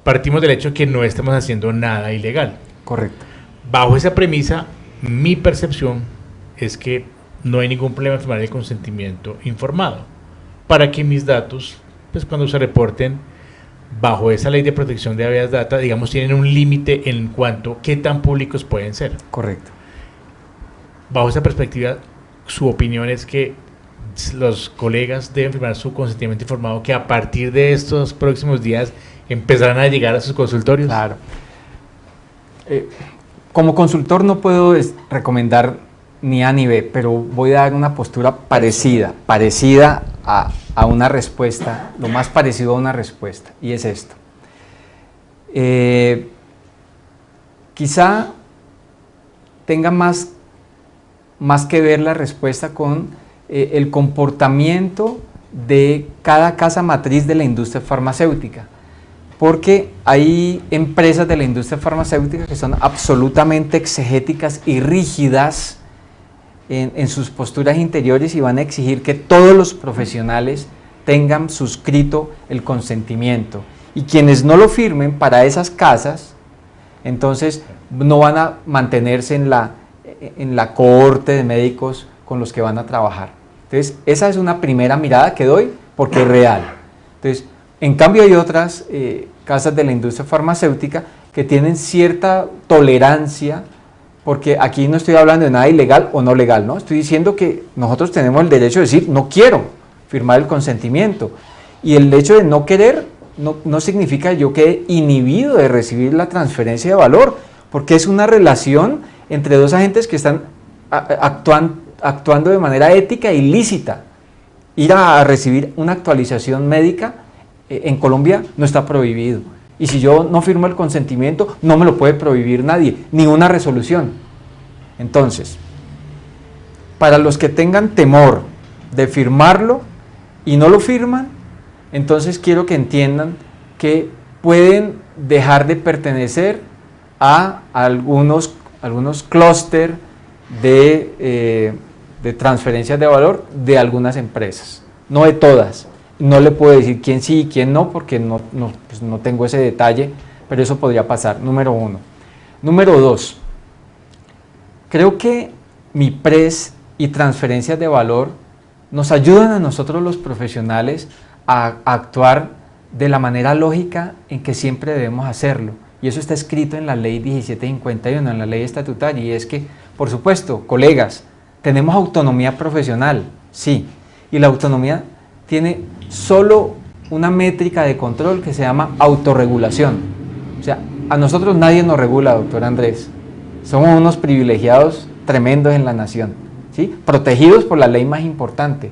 Partimos del hecho que no estamos haciendo nada ilegal. Correcto. Bajo esa premisa, mi percepción es que no hay ningún problema en firmar el consentimiento informado para que mis datos, pues cuando se reporten bajo esa ley de protección de habeas data, digamos, tienen un límite en cuanto a qué tan públicos pueden ser. Correcto. Bajo esa perspectiva, su opinión es que los colegas deben firmar su consentimiento informado, que a partir de estos próximos días empezarán a llegar a sus consultorios. Claro. Como consultor no puedo recomendar ni A ni B, pero voy a dar una postura parecida a una respuesta, lo más parecido a una respuesta, y es esto. Quizá tenga más que ver la respuesta con el comportamiento de cada casa matriz de la industria farmacéutica, porque hay empresas de la industria farmacéutica que son absolutamente exegéticas y rígidas en sus posturas interiores y van a exigir que todos los profesionales tengan suscrito el consentimiento, y quienes no lo firmen para esas casas, entonces no van a mantenerse en la cohorte de médicos con los que van a trabajar. Entonces, esa es una primera mirada que doy porque es real. Entonces, en cambio hay otras casas de la industria farmacéutica que tienen cierta tolerancia, porque aquí no estoy hablando de nada ilegal o no legal, ¿no? Estoy diciendo que nosotros tenemos el derecho de decir, no quiero firmar el consentimiento. Y el hecho de no querer no significa que yo quede inhibido de recibir la transferencia de valor, porque es una relación entre dos agentes que están actuando de manera ética y lícita. Ir a recibir una actualización médica en Colombia no está prohibido. Y si yo no firmo el consentimiento, no me lo puede prohibir nadie, ni una resolución. Entonces, para los que tengan temor de firmarlo y no lo firman, entonces quiero que entiendan que pueden dejar de pertenecer a algunos clúster de transferencias de valor de algunas empresas, no de todas. No le puedo decir quién sí y quién no, porque no tengo ese detalle, pero eso podría pasar, número 1. Número 2, creo que MIPRES y transferencias de valor nos ayudan a nosotros los profesionales a actuar de la manera lógica en que siempre debemos hacerlo. Y eso está escrito en la ley 1751, en la ley estatutaria, y es que, por supuesto, colegas, tenemos autonomía profesional, sí, y la autonomía tiene solo una métrica de control que se llama autorregulación. O sea, a nosotros nadie nos regula, doctor Andrés. Somos unos privilegiados tremendos en la nación, ¿sí? Protegidos por la ley más importante.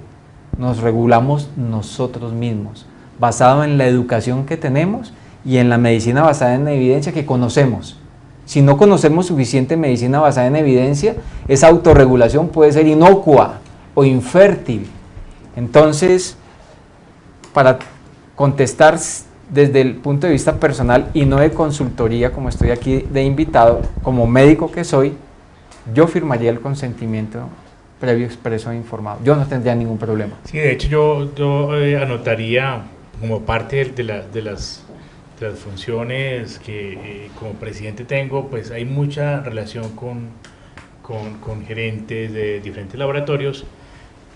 Nos regulamos nosotros mismos, basado en la educación que tenemos y en la medicina basada en evidencia que conocemos. Si no conocemos suficiente medicina basada en evidencia, esa autorregulación puede ser inocua o infértil. Entonces, para contestar desde el punto de vista personal y no de consultoría, como estoy aquí de invitado, como médico que soy, yo firmaría el consentimiento previo, expreso e informado. Yo no tendría ningún problema. Sí, de hecho yo anotaría como parte de las funciones que como presidente tengo, pues hay mucha relación con gerentes de diferentes laboratorios,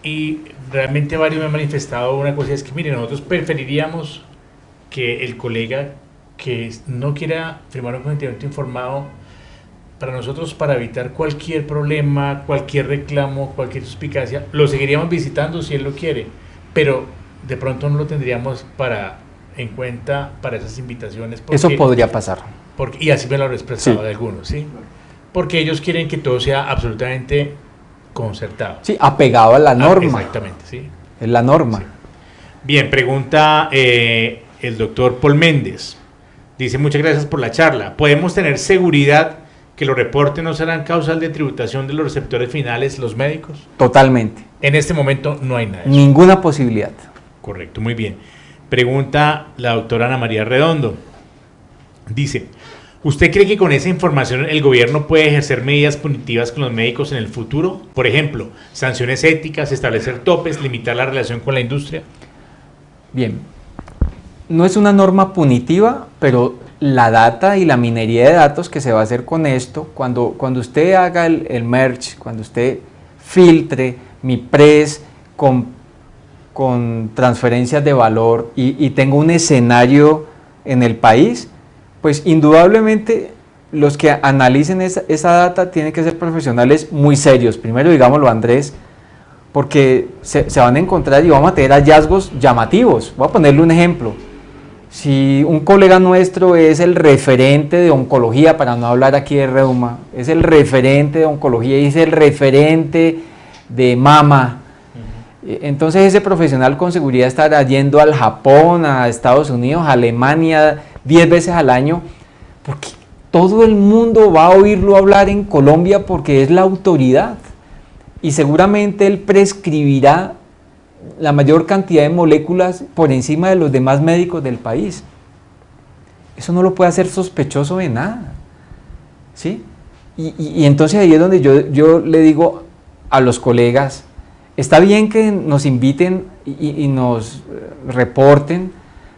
y realmente varios me han manifestado una cosa, es que miren, nosotros preferiríamos que el colega que no quiera firmar un consentimiento informado, para nosotros, para evitar cualquier problema, cualquier reclamo, cualquier suspicacia, lo seguiríamos visitando si él lo quiere, pero de pronto no lo tendríamos en cuenta para esas invitaciones. Eso podría pasar. Y así me lo han expresado de algunos, ¿sí? Porque ellos quieren que todo sea absolutamente concertado. Sí, apegado a la norma. Exactamente, sí. Es la norma. Sí. Bien, pregunta el doctor Paul Méndez. Dice, muchas gracias por la charla. ¿Podemos tener seguridad que los reportes no serán causal de tributación de los receptores finales, los médicos? Totalmente. En este momento no hay nada de eso. Ninguna posibilidad. Correcto, muy bien. Pregunta la doctora Ana María Redondo. Dice, ¿usted cree que con esa información el gobierno puede ejercer medidas punitivas con los médicos en el futuro? Por ejemplo, sanciones éticas, establecer topes, limitar la relación con la industria. Bien, no es una norma punitiva, pero la data y la minería de datos que se va a hacer con esto, cuando usted haga el merge, cuando usted filtre MIPRES con transferencias de valor y tenga un escenario en el país, pues indudablemente los que analicen esa data tienen que ser profesionales muy serios. Primero, digámoslo, Andrés, porque se van a encontrar y vamos a tener hallazgos llamativos. Voy a ponerle un ejemplo. Si un colega nuestro es el referente de oncología, para no hablar aquí de reuma, es el referente de oncología y es el referente de mama, entonces ese profesional con seguridad estará yendo al Japón, a Estados Unidos, a Alemania 10 veces al año, porque todo el mundo va a oírlo hablar en Colombia porque es la autoridad, y seguramente él prescribirá la mayor cantidad de moléculas por encima de los demás médicos del país. Eso no lo puede hacer sospechoso de nada, ¿sí? Y entonces ahí es donde yo le digo a los colegas, está bien que nos inviten y nos reporten,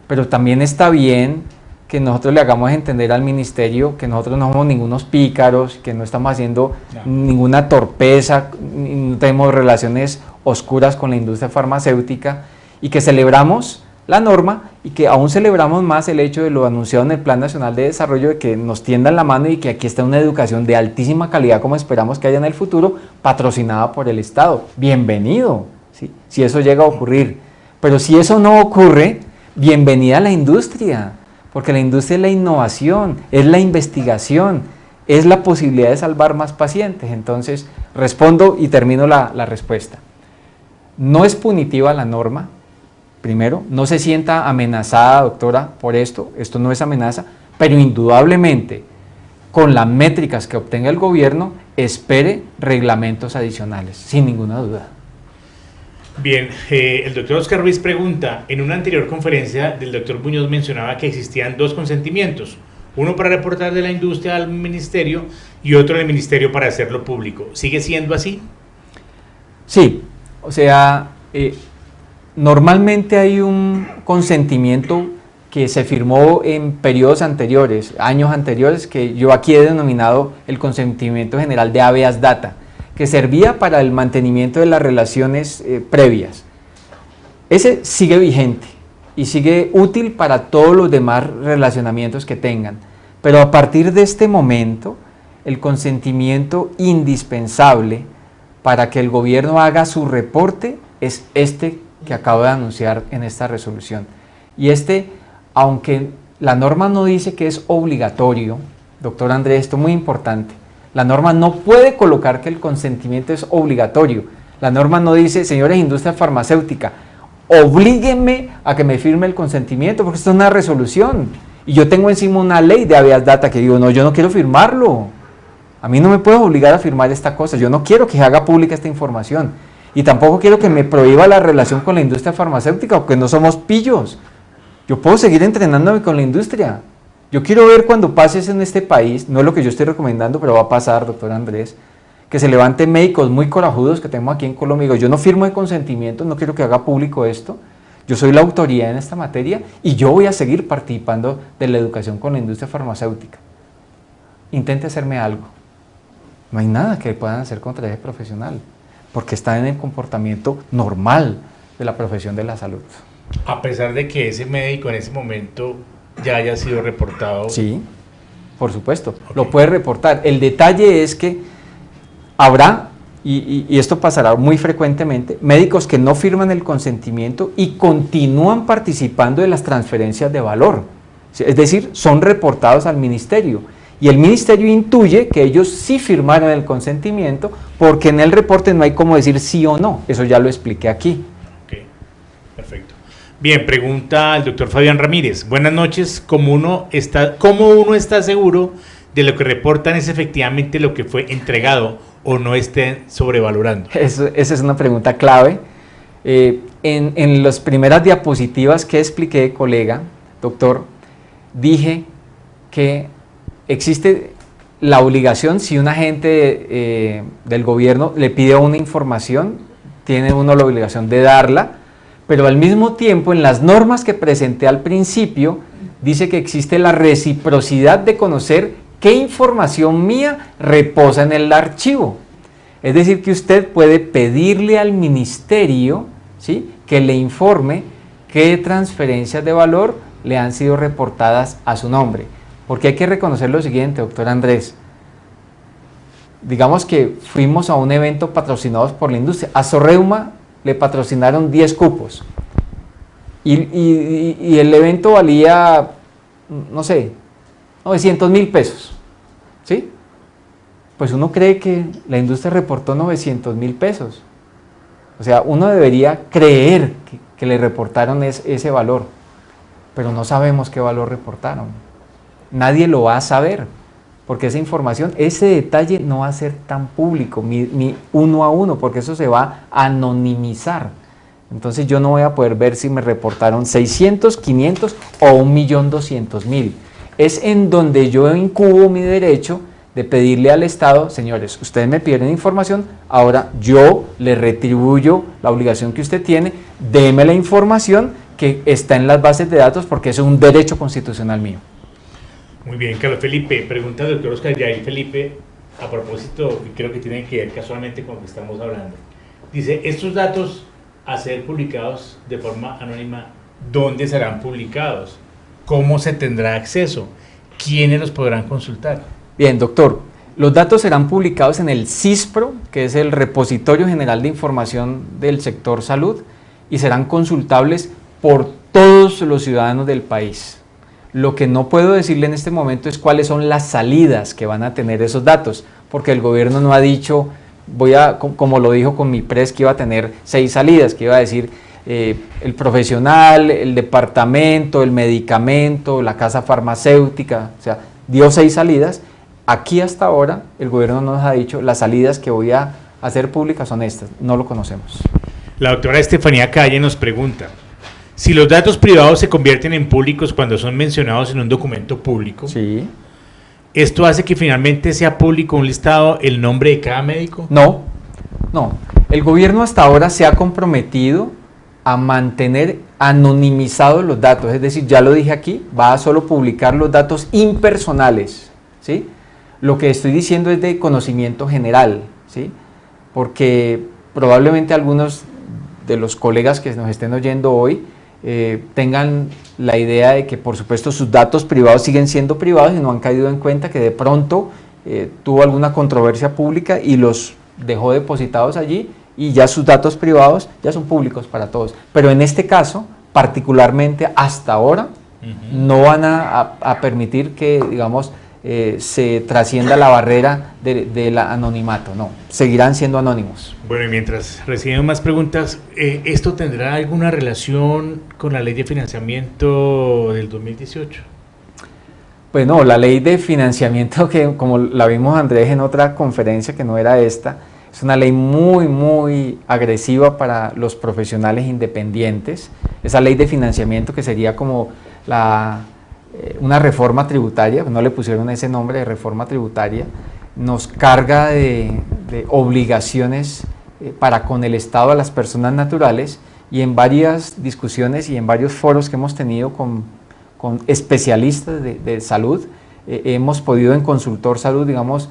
pero también está bien que nosotros le hagamos entender al ministerio que nosotros no somos ningunos pícaros, que no estamos haciendo ninguna torpeza, no tenemos relaciones oscuras con la industria farmacéutica, y que celebramos la norma y que aún celebramos más el hecho de lo anunciado en el Plan Nacional de Desarrollo, de que nos tiendan la mano y que aquí está una educación de altísima calidad como esperamos que haya en el futuro, patrocinada por el Estado. Bienvenido, ¿sí? Si eso llega a ocurrir. Pero si eso no ocurre, bienvenida a la industria, porque la industria es la innovación, es la investigación, es la posibilidad de salvar más pacientes. Entonces, respondo y termino la respuesta. No es punitiva la norma. Primero, no se sienta amenazada, doctora, por esto no es amenaza, pero indudablemente, con las métricas que obtenga el gobierno, espere reglamentos adicionales, sin ninguna duda. Bien, el doctor Oscar Ruiz pregunta, en una anterior conferencia del doctor Muñoz mencionaba que existían dos consentimientos, uno para reportar de la industria al ministerio y otro del ministerio para hacerlo público. ¿Sigue siendo así? Sí, o sea, normalmente hay un consentimiento que se firmó en periodos anteriores, años anteriores, que yo aquí he denominado el consentimiento general de habeas data, que servía para el mantenimiento de las relaciones previas. Ese sigue vigente y sigue útil para todos los demás relacionamientos que tengan, pero a partir de este momento, el consentimiento indispensable para que el gobierno haga su reporte es este que acabo de anunciar en esta resolución. Y aunque la norma no dice que es obligatorio, doctor Andrés, esto es muy importante, la norma no puede colocar que el consentimiento es obligatorio. La norma no dice, señores industria farmacéutica, oblíguenme a que me firme el consentimiento, porque esto es una resolución. Y yo tengo encima una ley de habeas data que digo, no, yo no quiero firmarlo. A mí no me puedes obligar a firmar esta cosa. Yo no quiero que se haga pública esta información. Y tampoco quiero que me prohíba la relación con la industria farmacéutica, porque no somos pillos. Yo puedo seguir entrenándome con la industria. Yo quiero ver cuando pases en este país, no es lo que yo estoy recomendando, pero va a pasar, doctor Andrés, que se levanten médicos muy corajudos que tenemos aquí en Colombia. Digo, yo no firmo de consentimiento, no quiero que haga público esto. Yo soy la autoridad en esta materia y yo voy a seguir participando de la educación con la industria farmacéutica. Intente hacerme algo. No hay nada que puedan hacer contra ese profesional, porque está en el comportamiento normal de la profesión de la salud. A pesar de que ese médico en ese momento ya haya sido reportado. Sí, por supuesto, okay, lo puede reportar. El detalle es que habrá, y esto pasará muy frecuentemente, médicos que no firman el consentimiento y continúan participando de las transferencias de valor. Es decir, son reportados al ministerio. Y el ministerio intuye que ellos sí firmaron el consentimiento porque en el reporte no hay cómo decir sí o no. Eso ya lo expliqué aquí. Ok, perfecto. Bien, pregunta al doctor Fabián Ramírez. Buenas noches. ¿Cómo uno está seguro de lo que reportan es efectivamente lo que fue entregado o no estén sobrevalorando? Esa es una pregunta clave. En las primeras diapositivas que expliqué, colega, doctor, dije que existe la obligación, si un agente del gobierno le pide una información, tiene uno la obligación de darla, pero al mismo tiempo en las normas que presenté al principio, dice que existe la reciprocidad de conocer qué información mía reposa en el archivo. Es decir, que usted puede pedirle al ministerio, ¿sí?, que le informe qué transferencias de valor le han sido reportadas a su nombre. Porque hay que reconocer lo siguiente, doctor Andrés. Digamos que fuimos a un evento patrocinados por la industria. A Sorreuma le patrocinaron 10 cupos. Y el evento valía, no sé, 900.000 pesos. ¿Sí? Pues uno cree que la industria reportó 900.000 pesos. O sea, uno debería creer que le reportaron ese valor. Pero no sabemos qué valor reportaron. Nadie lo va a saber, porque esa información, ese detalle no va a ser tan público, ni uno a uno, porque eso se va a anonimizar. Entonces yo no voy a poder ver si me reportaron 600, 500 o 1.200.000. Es en donde yo incubo mi derecho de pedirle al Estado, señores, ustedes me piden información, ahora yo le retribuyo la obligación que usted tiene, déme la información que está en las bases de datos, porque es un derecho constitucional mío. Muy bien, Carlos Felipe. Pregunta al doctor Oscar Yair Felipe, a propósito, y creo que tiene que ver casualmente con lo que estamos hablando. Dice, estos datos a ser publicados de forma anónima, ¿dónde serán publicados? ¿Cómo se tendrá acceso? ¿Quiénes los podrán consultar? Bien, doctor. Los datos serán publicados en el CISPRO, que es el Repositorio General de Información del Sector Salud, y serán consultables por todos los ciudadanos del país. Lo que no puedo decirle en este momento es cuáles son las salidas que van a tener esos datos, porque el gobierno no ha dicho, como lo dijo con MIPRES, que iba a tener 6 salidas, que iba a decir el profesional, el departamento, el medicamento, la casa farmacéutica, o sea, dio 6 salidas. Aquí hasta ahora el gobierno no nos ha dicho las salidas que voy a hacer públicas son estas, no lo conocemos. La doctora Estefanía Calle nos pregunta, si los datos privados se convierten en públicos cuando son mencionados en un documento público, sí, ¿esto hace que finalmente sea público un listado el nombre de cada médico? No. El gobierno hasta ahora se ha comprometido a mantener anonimizados los datos, es decir, ya lo dije aquí, va a solo publicar los datos impersonales, ¿sí? Lo que estoy diciendo es de conocimiento general, ¿sí? Porque probablemente algunos de los colegas que nos estén oyendo hoy tengan la idea de que por supuesto sus datos privados siguen siendo privados y no han caído en cuenta que de pronto tuvo alguna controversia pública y los dejó depositados allí y ya sus datos privados ya son públicos para todos. Pero en este caso, particularmente hasta ahora, no van a permitir que, digamos, se trascienda la barrera del anonimato, no, seguirán siendo anónimos. Bueno, y mientras reciben más preguntas, ¿esto tendrá alguna relación con la ley de financiamiento del 2018? Bueno, la ley de financiamiento, que como la vimos Andrés en otra conferencia que no era esta, es una ley muy agresiva para los profesionales independientes. Esa ley de financiamiento, que sería como una reforma tributaria, no le pusieron ese nombre de reforma tributaria, nos carga de obligaciones para con el Estado a las personas naturales, y en varias discusiones y en varios foros que hemos tenido con especialistas de salud, hemos podido en Consultor Salud, digamos,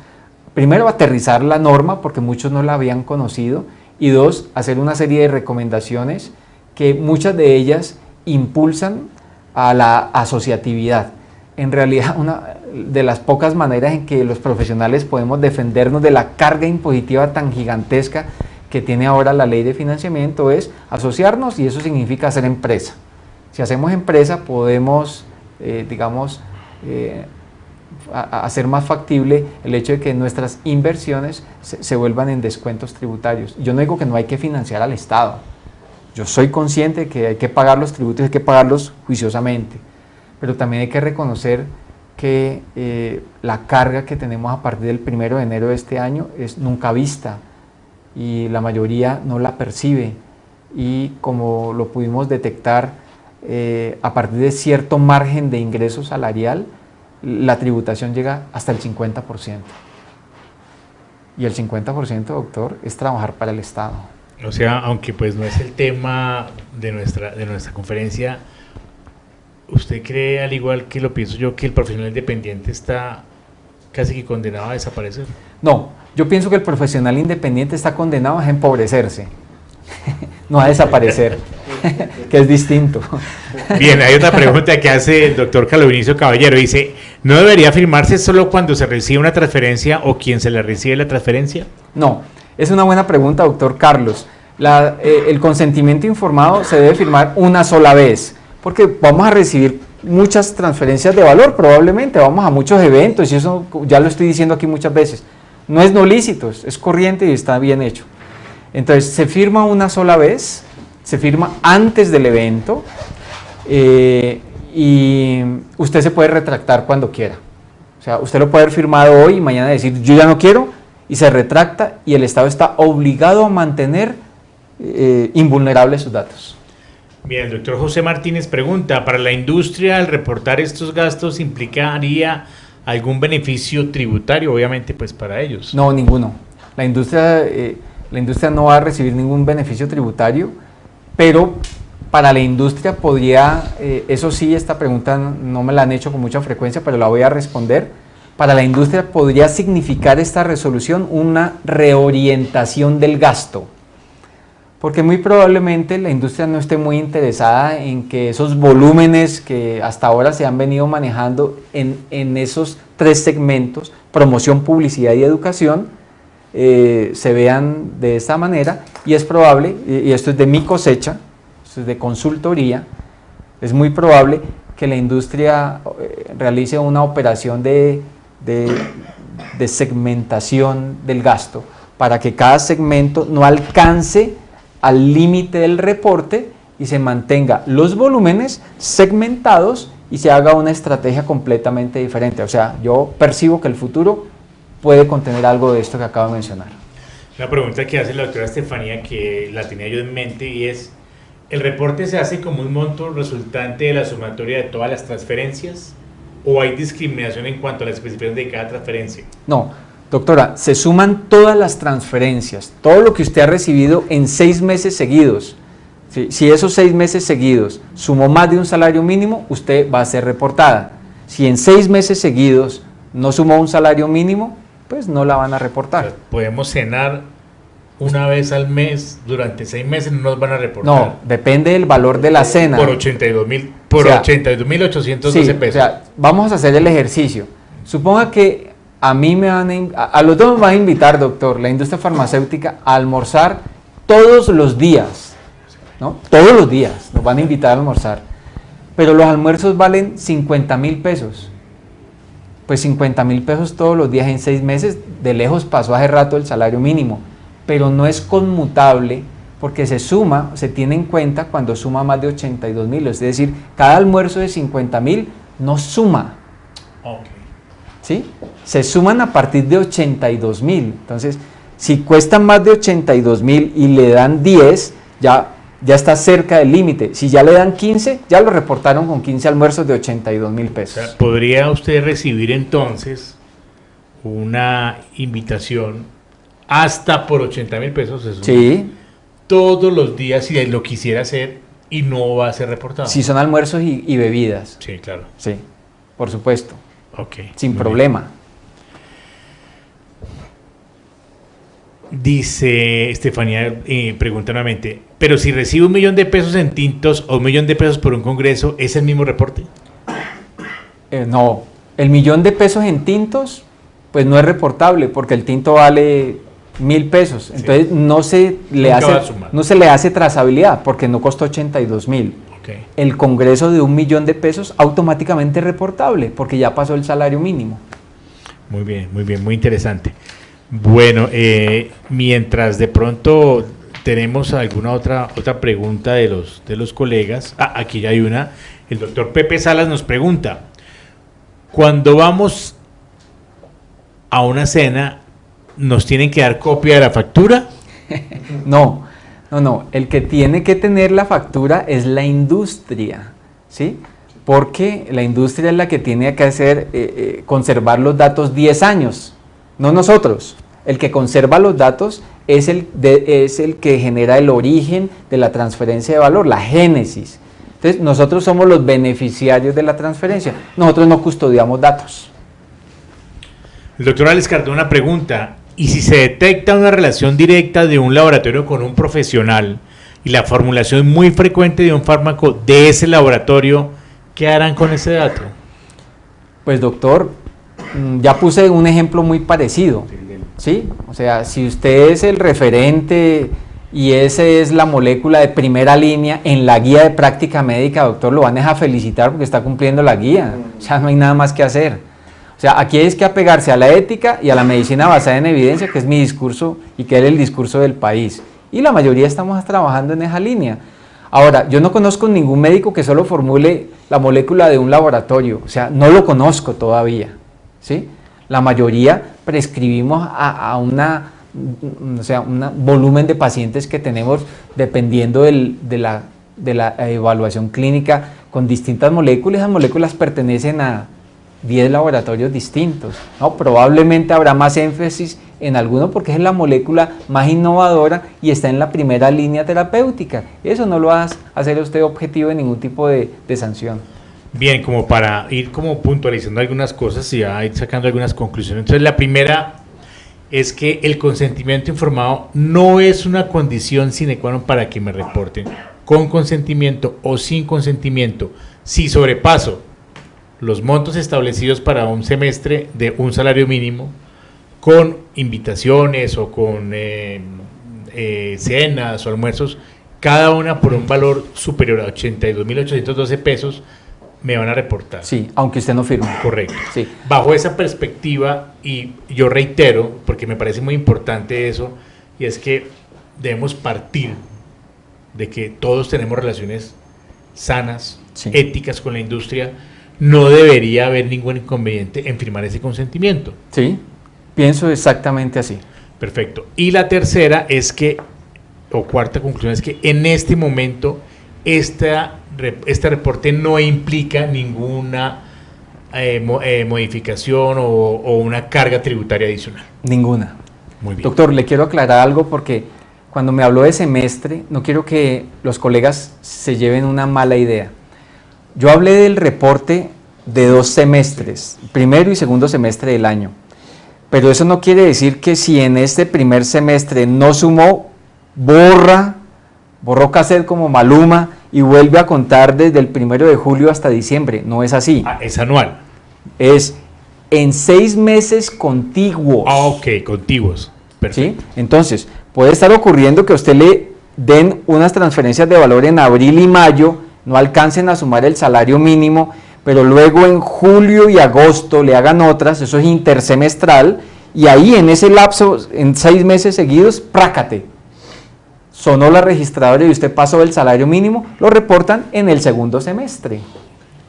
primero aterrizar la norma porque muchos no la habían conocido, y dos, hacer una serie de recomendaciones que muchas de ellas impulsan a la asociatividad. En realidad, una de las pocas maneras en que los profesionales podemos defendernos de la carga impositiva tan gigantesca que tiene ahora la ley de financiamiento es asociarnos, y eso significa hacer empresa. Si hacemos empresa podemos, hacer más factible el hecho de que nuestras inversiones se vuelvan en descuentos tributarios. Yo no digo que no hay que financiar al Estado. Yo soy consciente de que hay que pagar los tributos, hay que pagarlos juiciosamente, pero también hay que reconocer que la carga que tenemos a partir del 1 de enero de este año es nunca vista y la mayoría no la percibe, y como lo pudimos detectar, a partir de cierto margen de ingreso salarial, la tributación llega hasta el 50%. Y el 50%, doctor, es trabajar para el Estado. O sea, aunque pues no es el tema de nuestra conferencia, ¿usted cree, al igual que lo pienso yo, que el profesional independiente está casi que condenado a desaparecer? No, yo pienso que el profesional independiente está condenado a empobrecerse, no a desaparecer, que es distinto. Bien, hay otra pregunta que hace el doctor Carlos Vinicio Caballero. Dice, ¿no debería firmarse solo cuando se recibe una transferencia o quien se le recibe la transferencia? No, es una buena pregunta, doctor Carlos. El consentimiento informado se debe firmar una sola vez, porque vamos a recibir muchas transferencias de valor, probablemente, vamos a muchos eventos, y eso ya lo estoy diciendo aquí muchas veces. No es no lícito, es corriente y está bien hecho. Entonces, se firma una sola vez, se firma antes del evento, y usted se puede retractar cuando quiera. O sea, usted lo puede haber firmado hoy y mañana decir, yo ya no quiero, y se retracta, y el Estado está obligado a mantener invulnerables sus datos. Bien, el doctor José Martínez pregunta, ¿para la industria al reportar estos gastos implicaría algún beneficio tributario? Obviamente, pues para ellos. No, ninguno. La industria no va a recibir ningún beneficio tributario, pero para la industria podría, eso sí, esta pregunta no me la han hecho con mucha frecuencia, pero la voy a responder. Para la industria podría significar esta resolución una reorientación del gasto, porque muy probablemente la industria no esté muy interesada en que esos volúmenes que hasta ahora se han venido manejando en esos tres segmentos, promoción, publicidad y educación, se vean de esta manera, y es probable, y esto es de mi cosecha, esto es de consultoría, es muy probable que la industria realice una operación de segmentación del gasto, para que cada segmento no alcance al límite del reporte y se mantenga los volúmenes segmentados y se haga una estrategia completamente diferente. O sea, yo percibo que el futuro puede contener algo de esto que acabo de mencionar. Una pregunta que hace la doctora Estefanía, que la tenía yo en mente, y es, ¿el reporte se hace como un monto resultante de la sumatoria de todas las transferencias o hay discriminación en cuanto a la especificación de cada transferencia? No, doctora, se suman todas las transferencias, todo lo que usted ha recibido en 6 meses seguidos. Si esos 6 meses seguidos sumó más de un salario mínimo, usted va a ser reportada. Si en 6 meses seguidos no sumó un salario mínimo, pues no la van a reportar. O sea, podemos cenar una vez al mes durante 6 meses, no nos van a reportar. No, depende del valor de la cena. Por 82.812 sí, pesos. O sea, vamos a hacer el ejercicio. Suponga que a mí a los dos me van a invitar, doctor, la industria farmacéutica, a almorzar todos los días, ¿no? Todos los días nos van a invitar a almorzar. Pero los almuerzos valen 50,000 pesos. Pues 50,000 pesos todos los días en 6 meses, de lejos pasó hace rato el salario mínimo. Pero no es conmutable porque se tiene en cuenta cuando suma más de 82,000. Es decir, cada almuerzo de 50,000 no suma. Ok. ¿Sí? Se suman a partir de 82.000. Entonces, si cuestan más de 82.000 y le dan 10, ya está cerca del límite. Si ya le dan 15, ya lo reportaron con 15 almuerzos de 82.000 pesos. O sea, ¿podría usted recibir entonces una invitación hasta por 80.000 pesos? Eso, Sí. Todos los días, si lo quisiera hacer y no va a ser reportado. Si son almuerzos y bebidas. Sí, claro. Sí, por supuesto. Ok. Sin problema. Bien. Dice Estefanía, pregunta nuevamente, pero si recibe 1.000.000 de pesos en tintos o 1.000.000 de pesos por un congreso, ¿es el mismo reporte? No, el 1.000.000 de pesos en tintos, pues no es reportable porque el tinto vale 1.000 pesos. Entonces Sí. no se le hace trazabilidad porque no costó 82.000. Okay. El congreso de 1.000.000 de pesos automáticamente es reportable porque ya pasó el salario mínimo. Muy bien, muy interesante. Bueno, mientras de pronto tenemos alguna otra pregunta de los colegas. Aquí ya hay una. El doctor Pepe Salas nos pregunta, cuando vamos a una cena, ¿nos tienen que dar copia de la factura? No. El que tiene que tener la factura es la industria, ¿sí? Porque la industria es la que tiene que hacer, conservar los datos 10 años, no nosotros. El que conserva los datos es el que genera el origen de la transferencia de valor, la génesis. Entonces, nosotros somos los beneficiarios de la transferencia. Nosotros no custodiamos datos. El doctor Alex Cardona pregunta, ¿y si se detecta una relación directa de un laboratorio con un profesional y la formulación muy frecuente de un fármaco de ese laboratorio, qué harán con ese dato? Pues doctor, ya puse un ejemplo muy parecido, ¿sí? O sea, si usted es el referente y esa es la molécula de primera línea en la guía de práctica médica, doctor, lo van a felicitar porque está cumpliendo la guía. O sea, no hay nada más que hacer. O sea, aquí hay que apegarse a la ética y a la medicina basada en evidencia, que es mi discurso y que es el discurso del país. Y la mayoría estamos trabajando en esa línea. Ahora, yo no conozco ningún médico que solo formule la molécula de un laboratorio. O sea, no lo conozco todavía, ¿sí? La mayoría prescribimos a un volumen de pacientes que tenemos dependiendo de la evaluación clínica con distintas moléculas. Esas moléculas pertenecen a 10 laboratorios distintos, ¿no? Probablemente habrá más énfasis en alguno porque es la molécula más innovadora y está en la primera línea terapéutica. Eso no lo va a hacer usted objetivo de ningún tipo de sanción. Bien, como para ir como puntualizando algunas cosas y ya ir sacando algunas conclusiones. Entonces, la primera es que el consentimiento informado no es una condición sine qua non para que me reporten. Con consentimiento o sin consentimiento, si sobrepaso los montos establecidos para un semestre de un salario mínimo, con invitaciones o con cenas o almuerzos, cada una por un valor superior a 82.812 pesos, me van a reportar. Sí, aunque usted no firme. Correcto. Sí. Bajo esa perspectiva, y yo reitero, porque me parece muy importante eso, y es que debemos partir de que todos tenemos relaciones sanas, sí, éticas con la industria, no debería haber ningún inconveniente en firmar ese consentimiento. Sí, pienso exactamente así. Perfecto. Y la tercera es que, o cuarta conclusión, es que en este momento este reporte no implica ninguna modificación o una carga tributaria adicional. Ninguna. Muy bien. Doctor, le quiero aclarar algo porque cuando me habló de semestre, no quiero que los colegas se lleven una mala idea. Yo hablé del reporte de 2 semestres, primero y segundo semestre del año, pero eso no quiere decir que si en este primer semestre no sumó, borró cassette como Maluma y vuelve a contar desde el 1 de julio hasta diciembre. No es así. Es anual. Es en 6 meses contiguos. Ok, contiguos. Perfecto. ¿Sí? Entonces, puede estar ocurriendo que a usted le den unas transferencias de valor en abril y mayo, no alcancen a sumar el salario mínimo, pero luego en julio y agosto le hagan otras, eso es intersemestral, y ahí en ese lapso, en 6 meses seguidos, prácate. Sonó la registradora y usted pasó el salario mínimo, lo reportan en el segundo semestre.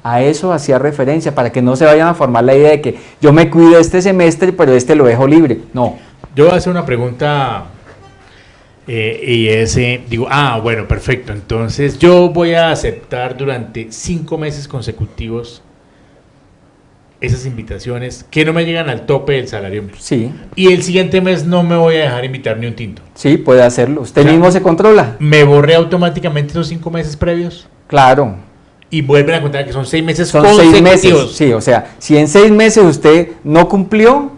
A eso hacía referencia, para que no se vayan a formar la idea de que yo me cuido este semestre, pero este lo dejo libre. No. Yo voy a hacer una pregunta y digo, bueno, perfecto. Entonces yo voy a aceptar durante 5 meses consecutivos esas invitaciones que no me llegan al tope del salario. Sí. Y el siguiente mes no me voy a dejar invitar ni un tinto. Sí, puede hacerlo. Usted mismo se controla. ¿Me borré automáticamente esos 5 meses previos? Claro. Y vuelven a contar que son 6 meses son consecutivos. 6 meses, sí, o sea, si en 6 meses usted no cumplió,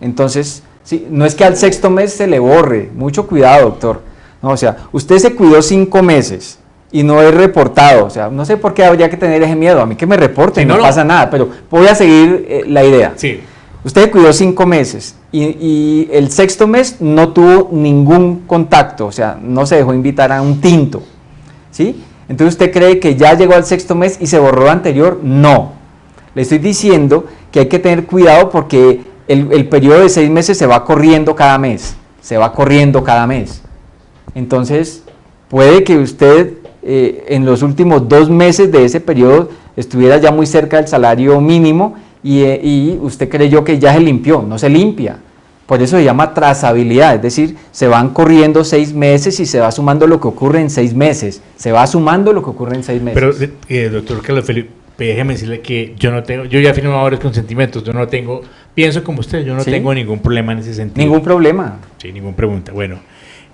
entonces, sí, no es que al 6º mes se le borre, mucho cuidado, doctor. No, o sea, usted se cuidó 5 meses y no es reportado, o sea, no sé por qué habría que tener ese miedo, a mí que me reporten, sí, no pasa nada, pero voy a seguir la idea. Sí. Usted cuidó 5 meses y el 6º mes no tuvo ningún contacto, o sea, no se dejó invitar a un tinto, ¿sí? Entonces usted cree que ya llegó al 6º mes y se borró el anterior. No, le estoy diciendo que hay que tener cuidado porque el periodo de 6 meses se va corriendo cada mes, entonces puede que usted en los últimos 2 meses de ese periodo estuviera ya muy cerca del salario mínimo y usted creyó que ya se limpió. No se limpia. Por eso se llama trazabilidad, es decir, se van corriendo 6 meses y se va sumando lo que ocurre en 6 meses. Pero, doctor Carlos Felipe, déjeme decirle que yo ya firmo ahora con sentimientos, pienso como usted, yo no tengo ningún problema en ese sentido. ¿Ningún problema? Sí, ninguna pregunta. Bueno,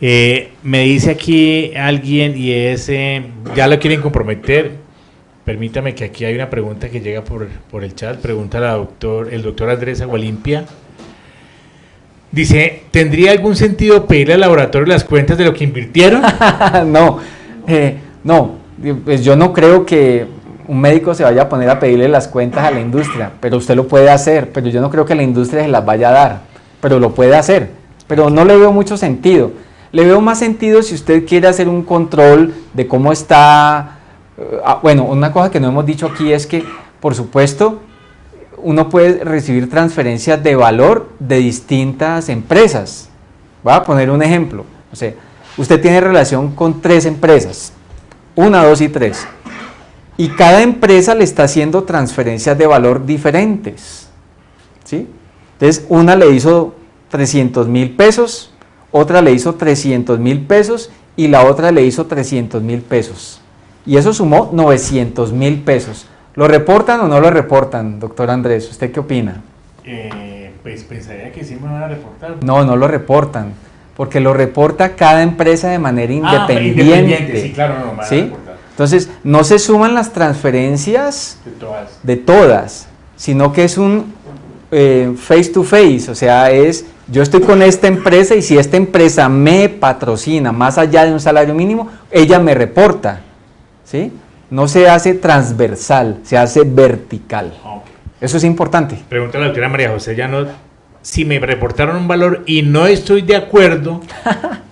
me dice aquí alguien ya lo quieren comprometer. Permítame que aquí hay una pregunta que llega por el chat, pregunta el doctor Andrés Agualimpia. Dice, ¿tendría algún sentido pedirle al laboratorio las cuentas de lo que invirtieron? No, pues yo no creo que un médico se vaya a poner a pedirle las cuentas a la industria, pero usted lo puede hacer, pero yo no creo que la industria se las vaya a dar, pero lo puede hacer, pero no le veo mucho sentido. Le veo más sentido si usted quiere hacer un control de cómo está. Bueno, una cosa que no hemos dicho aquí es que, por supuesto, uno puede recibir transferencias de valor de distintas empresas. Voy a poner un ejemplo. O sea, usted tiene relación con 3 empresas, 1, 2 y 3. Y cada empresa le está haciendo transferencias de valor diferentes. ¿Sí? Entonces, una le hizo 300,000 pesos, otra le hizo 300,000 pesos y la otra le hizo 300,000 pesos. Y eso sumó 900,000 pesos. ¿Lo reportan o no lo reportan, doctor Andrés? ¿Usted qué opina? Pues pensaría que sí me van a reportar. No, no lo reportan, porque lo reporta cada empresa de manera independiente. Sí, claro, no, ¿sí? Entonces, no se suman las transferencias de todas, sino que es un face to face, o sea, yo estoy con esta empresa y si esta empresa me patrocina más allá de un salario mínimo, ella me reporta, ¿sí? No se hace transversal, se hace vertical. Okay. Eso es importante. Pregunta a la doctora María José Llano, si me reportaron un valor y no estoy de acuerdo,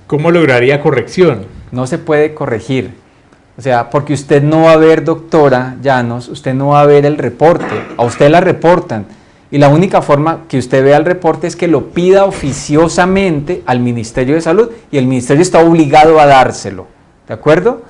¿cómo lograría corrección? No se puede corregir. O sea, porque usted no va a ver, doctora Llanos, usted no va a ver el reporte, a usted la reportan. Y la única forma que usted vea el reporte es que lo pida oficiosamente al Ministerio de Salud y el Ministerio está obligado a dárselo. ¿De acuerdo?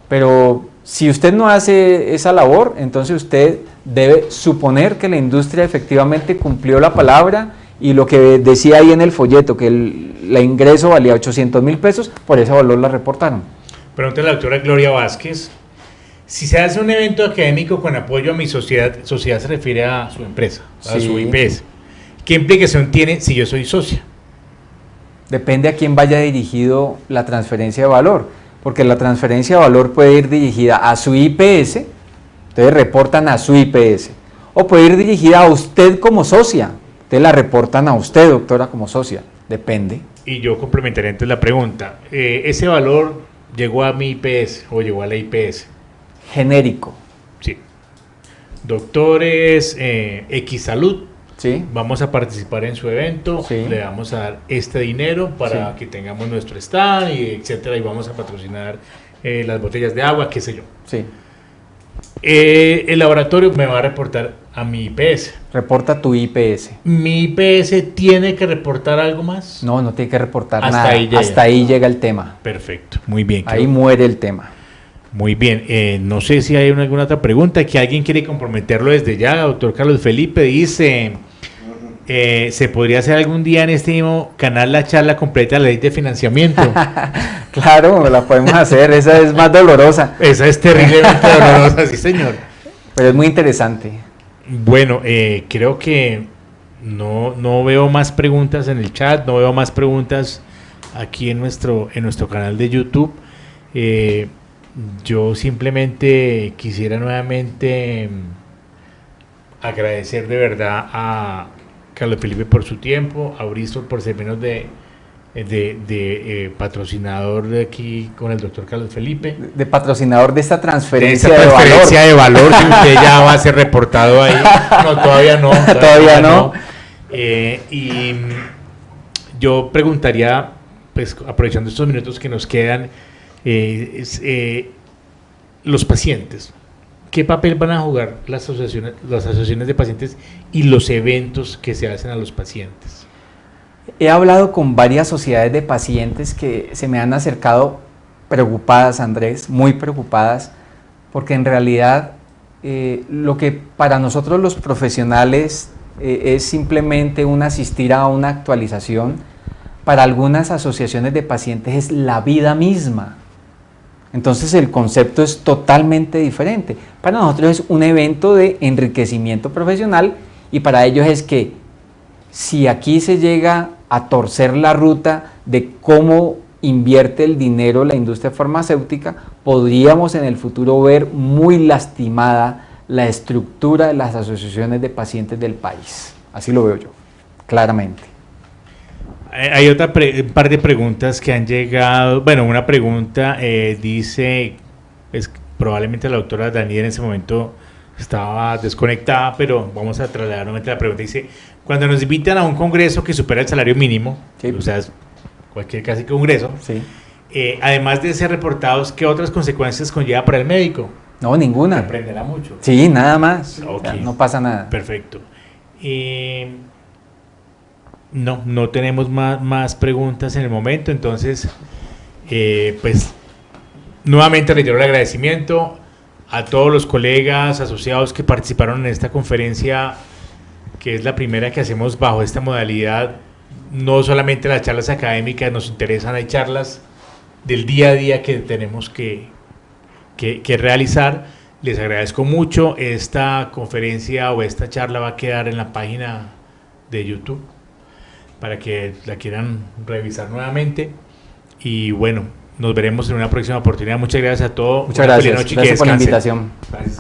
Pero si usted no hace esa labor, entonces usted debe suponer que la industria efectivamente cumplió la palabra y lo que decía ahí en el folleto, que el ingreso valía 800,000 pesos, por ese valor la reportaron. Pregúntale a la doctora Gloria Vázquez, si se hace un evento académico con apoyo a mi sociedad se refiere a su empresa, a su IPS, ¿qué implicación tiene si yo soy socia? Depende a quién vaya dirigido la transferencia de valor. Porque la transferencia de valor puede ir dirigida a su IPS, entonces reportan a su IPS, o puede ir dirigida a usted como socia, entonces la reportan a usted, doctora, como socia, depende. Y yo complementaría entonces la pregunta, ¿ese valor llegó a mi IPS o llegó a la IPS? Genérico. Sí. Doctores X Salud, sí. Vamos a participar en su evento, sí. Le vamos a dar este dinero para que tengamos nuestro stand, y etcétera, y vamos a patrocinar las botellas de agua, qué sé yo. Sí. El laboratorio me va a reportar a mi IPS. Reporta tu IPS. ¿Mi IPS tiene que reportar algo más? No, no tiene que reportar hasta nada. Ahí llega. Hasta ahí llega el tema. Perfecto, muy bien. Ahí muere el tema. Muy bien, no sé si hay alguna otra pregunta, que alguien quiere comprometerlo desde ya. Doctor Carlos Felipe dice, ¿se podría hacer algún día en este mismo canal la charla completa de la ley de financiamiento? Claro, la podemos hacer, esa es más dolorosa. Esa es terriblemente dolorosa, sí señor. Pero es muy interesante. Bueno, creo que no veo más preguntas en el chat, no veo más preguntas aquí en nuestro canal de YouTube. Yo simplemente quisiera nuevamente agradecer de verdad a Carlos Felipe por su tiempo, a Bristol por ser menos de patrocinador de aquí con el doctor Carlos Felipe. De patrocinador de esta transferencia de valor. Transferencia de valor, que usted ya va a ser reportado ahí. No, todavía no. Todavía no. Y yo preguntaría, pues aprovechando estos minutos que nos quedan, los pacientes, ¿qué papel van a jugar las asociaciones de pacientes y los eventos que se hacen a los pacientes? He hablado con varias sociedades de pacientes que se me han acercado preocupadas, Andrés, muy preocupadas, porque en realidad lo que para nosotros los profesionales es simplemente un asistir a una actualización, para algunas asociaciones de pacientes es la vida misma. Entonces el concepto es totalmente diferente. Para nosotros es un evento de enriquecimiento profesional y para ellos es que si aquí se llega a torcer la ruta de cómo invierte el dinero la industria farmacéutica, podríamos en el futuro ver muy lastimada la estructura de las asociaciones de pacientes del país. Así lo veo yo, claramente. Hay un par de preguntas que han llegado. Bueno, una pregunta dice, pues, probablemente la doctora Daniela en ese momento estaba desconectada, pero vamos a trasladar nuevamente la pregunta. Dice, cuando nos invitan a un congreso que supera el salario mínimo, sí, o sea, cualquier casi congreso, sí, además de ser reportados, ¿qué otras consecuencias conlleva para el médico? No, ninguna. Aprenderá mucho. Sí, nada más. Okay. O sea, no pasa nada. Perfecto. No tenemos más preguntas en el momento, entonces, pues, nuevamente reitero el agradecimiento a todos los colegas asociados que participaron en esta conferencia, que es la primera que hacemos bajo esta modalidad. No solamente las charlas académicas nos interesan, hay charlas del día a día que tenemos que realizar. Les agradezco mucho. Esta conferencia o esta charla va a quedar en la página de YouTube para que la quieran revisar nuevamente. Y bueno, nos veremos en una próxima oportunidad. Muchas gracias a todos. Muchas gracias. Gracias por la invitación. Gracias.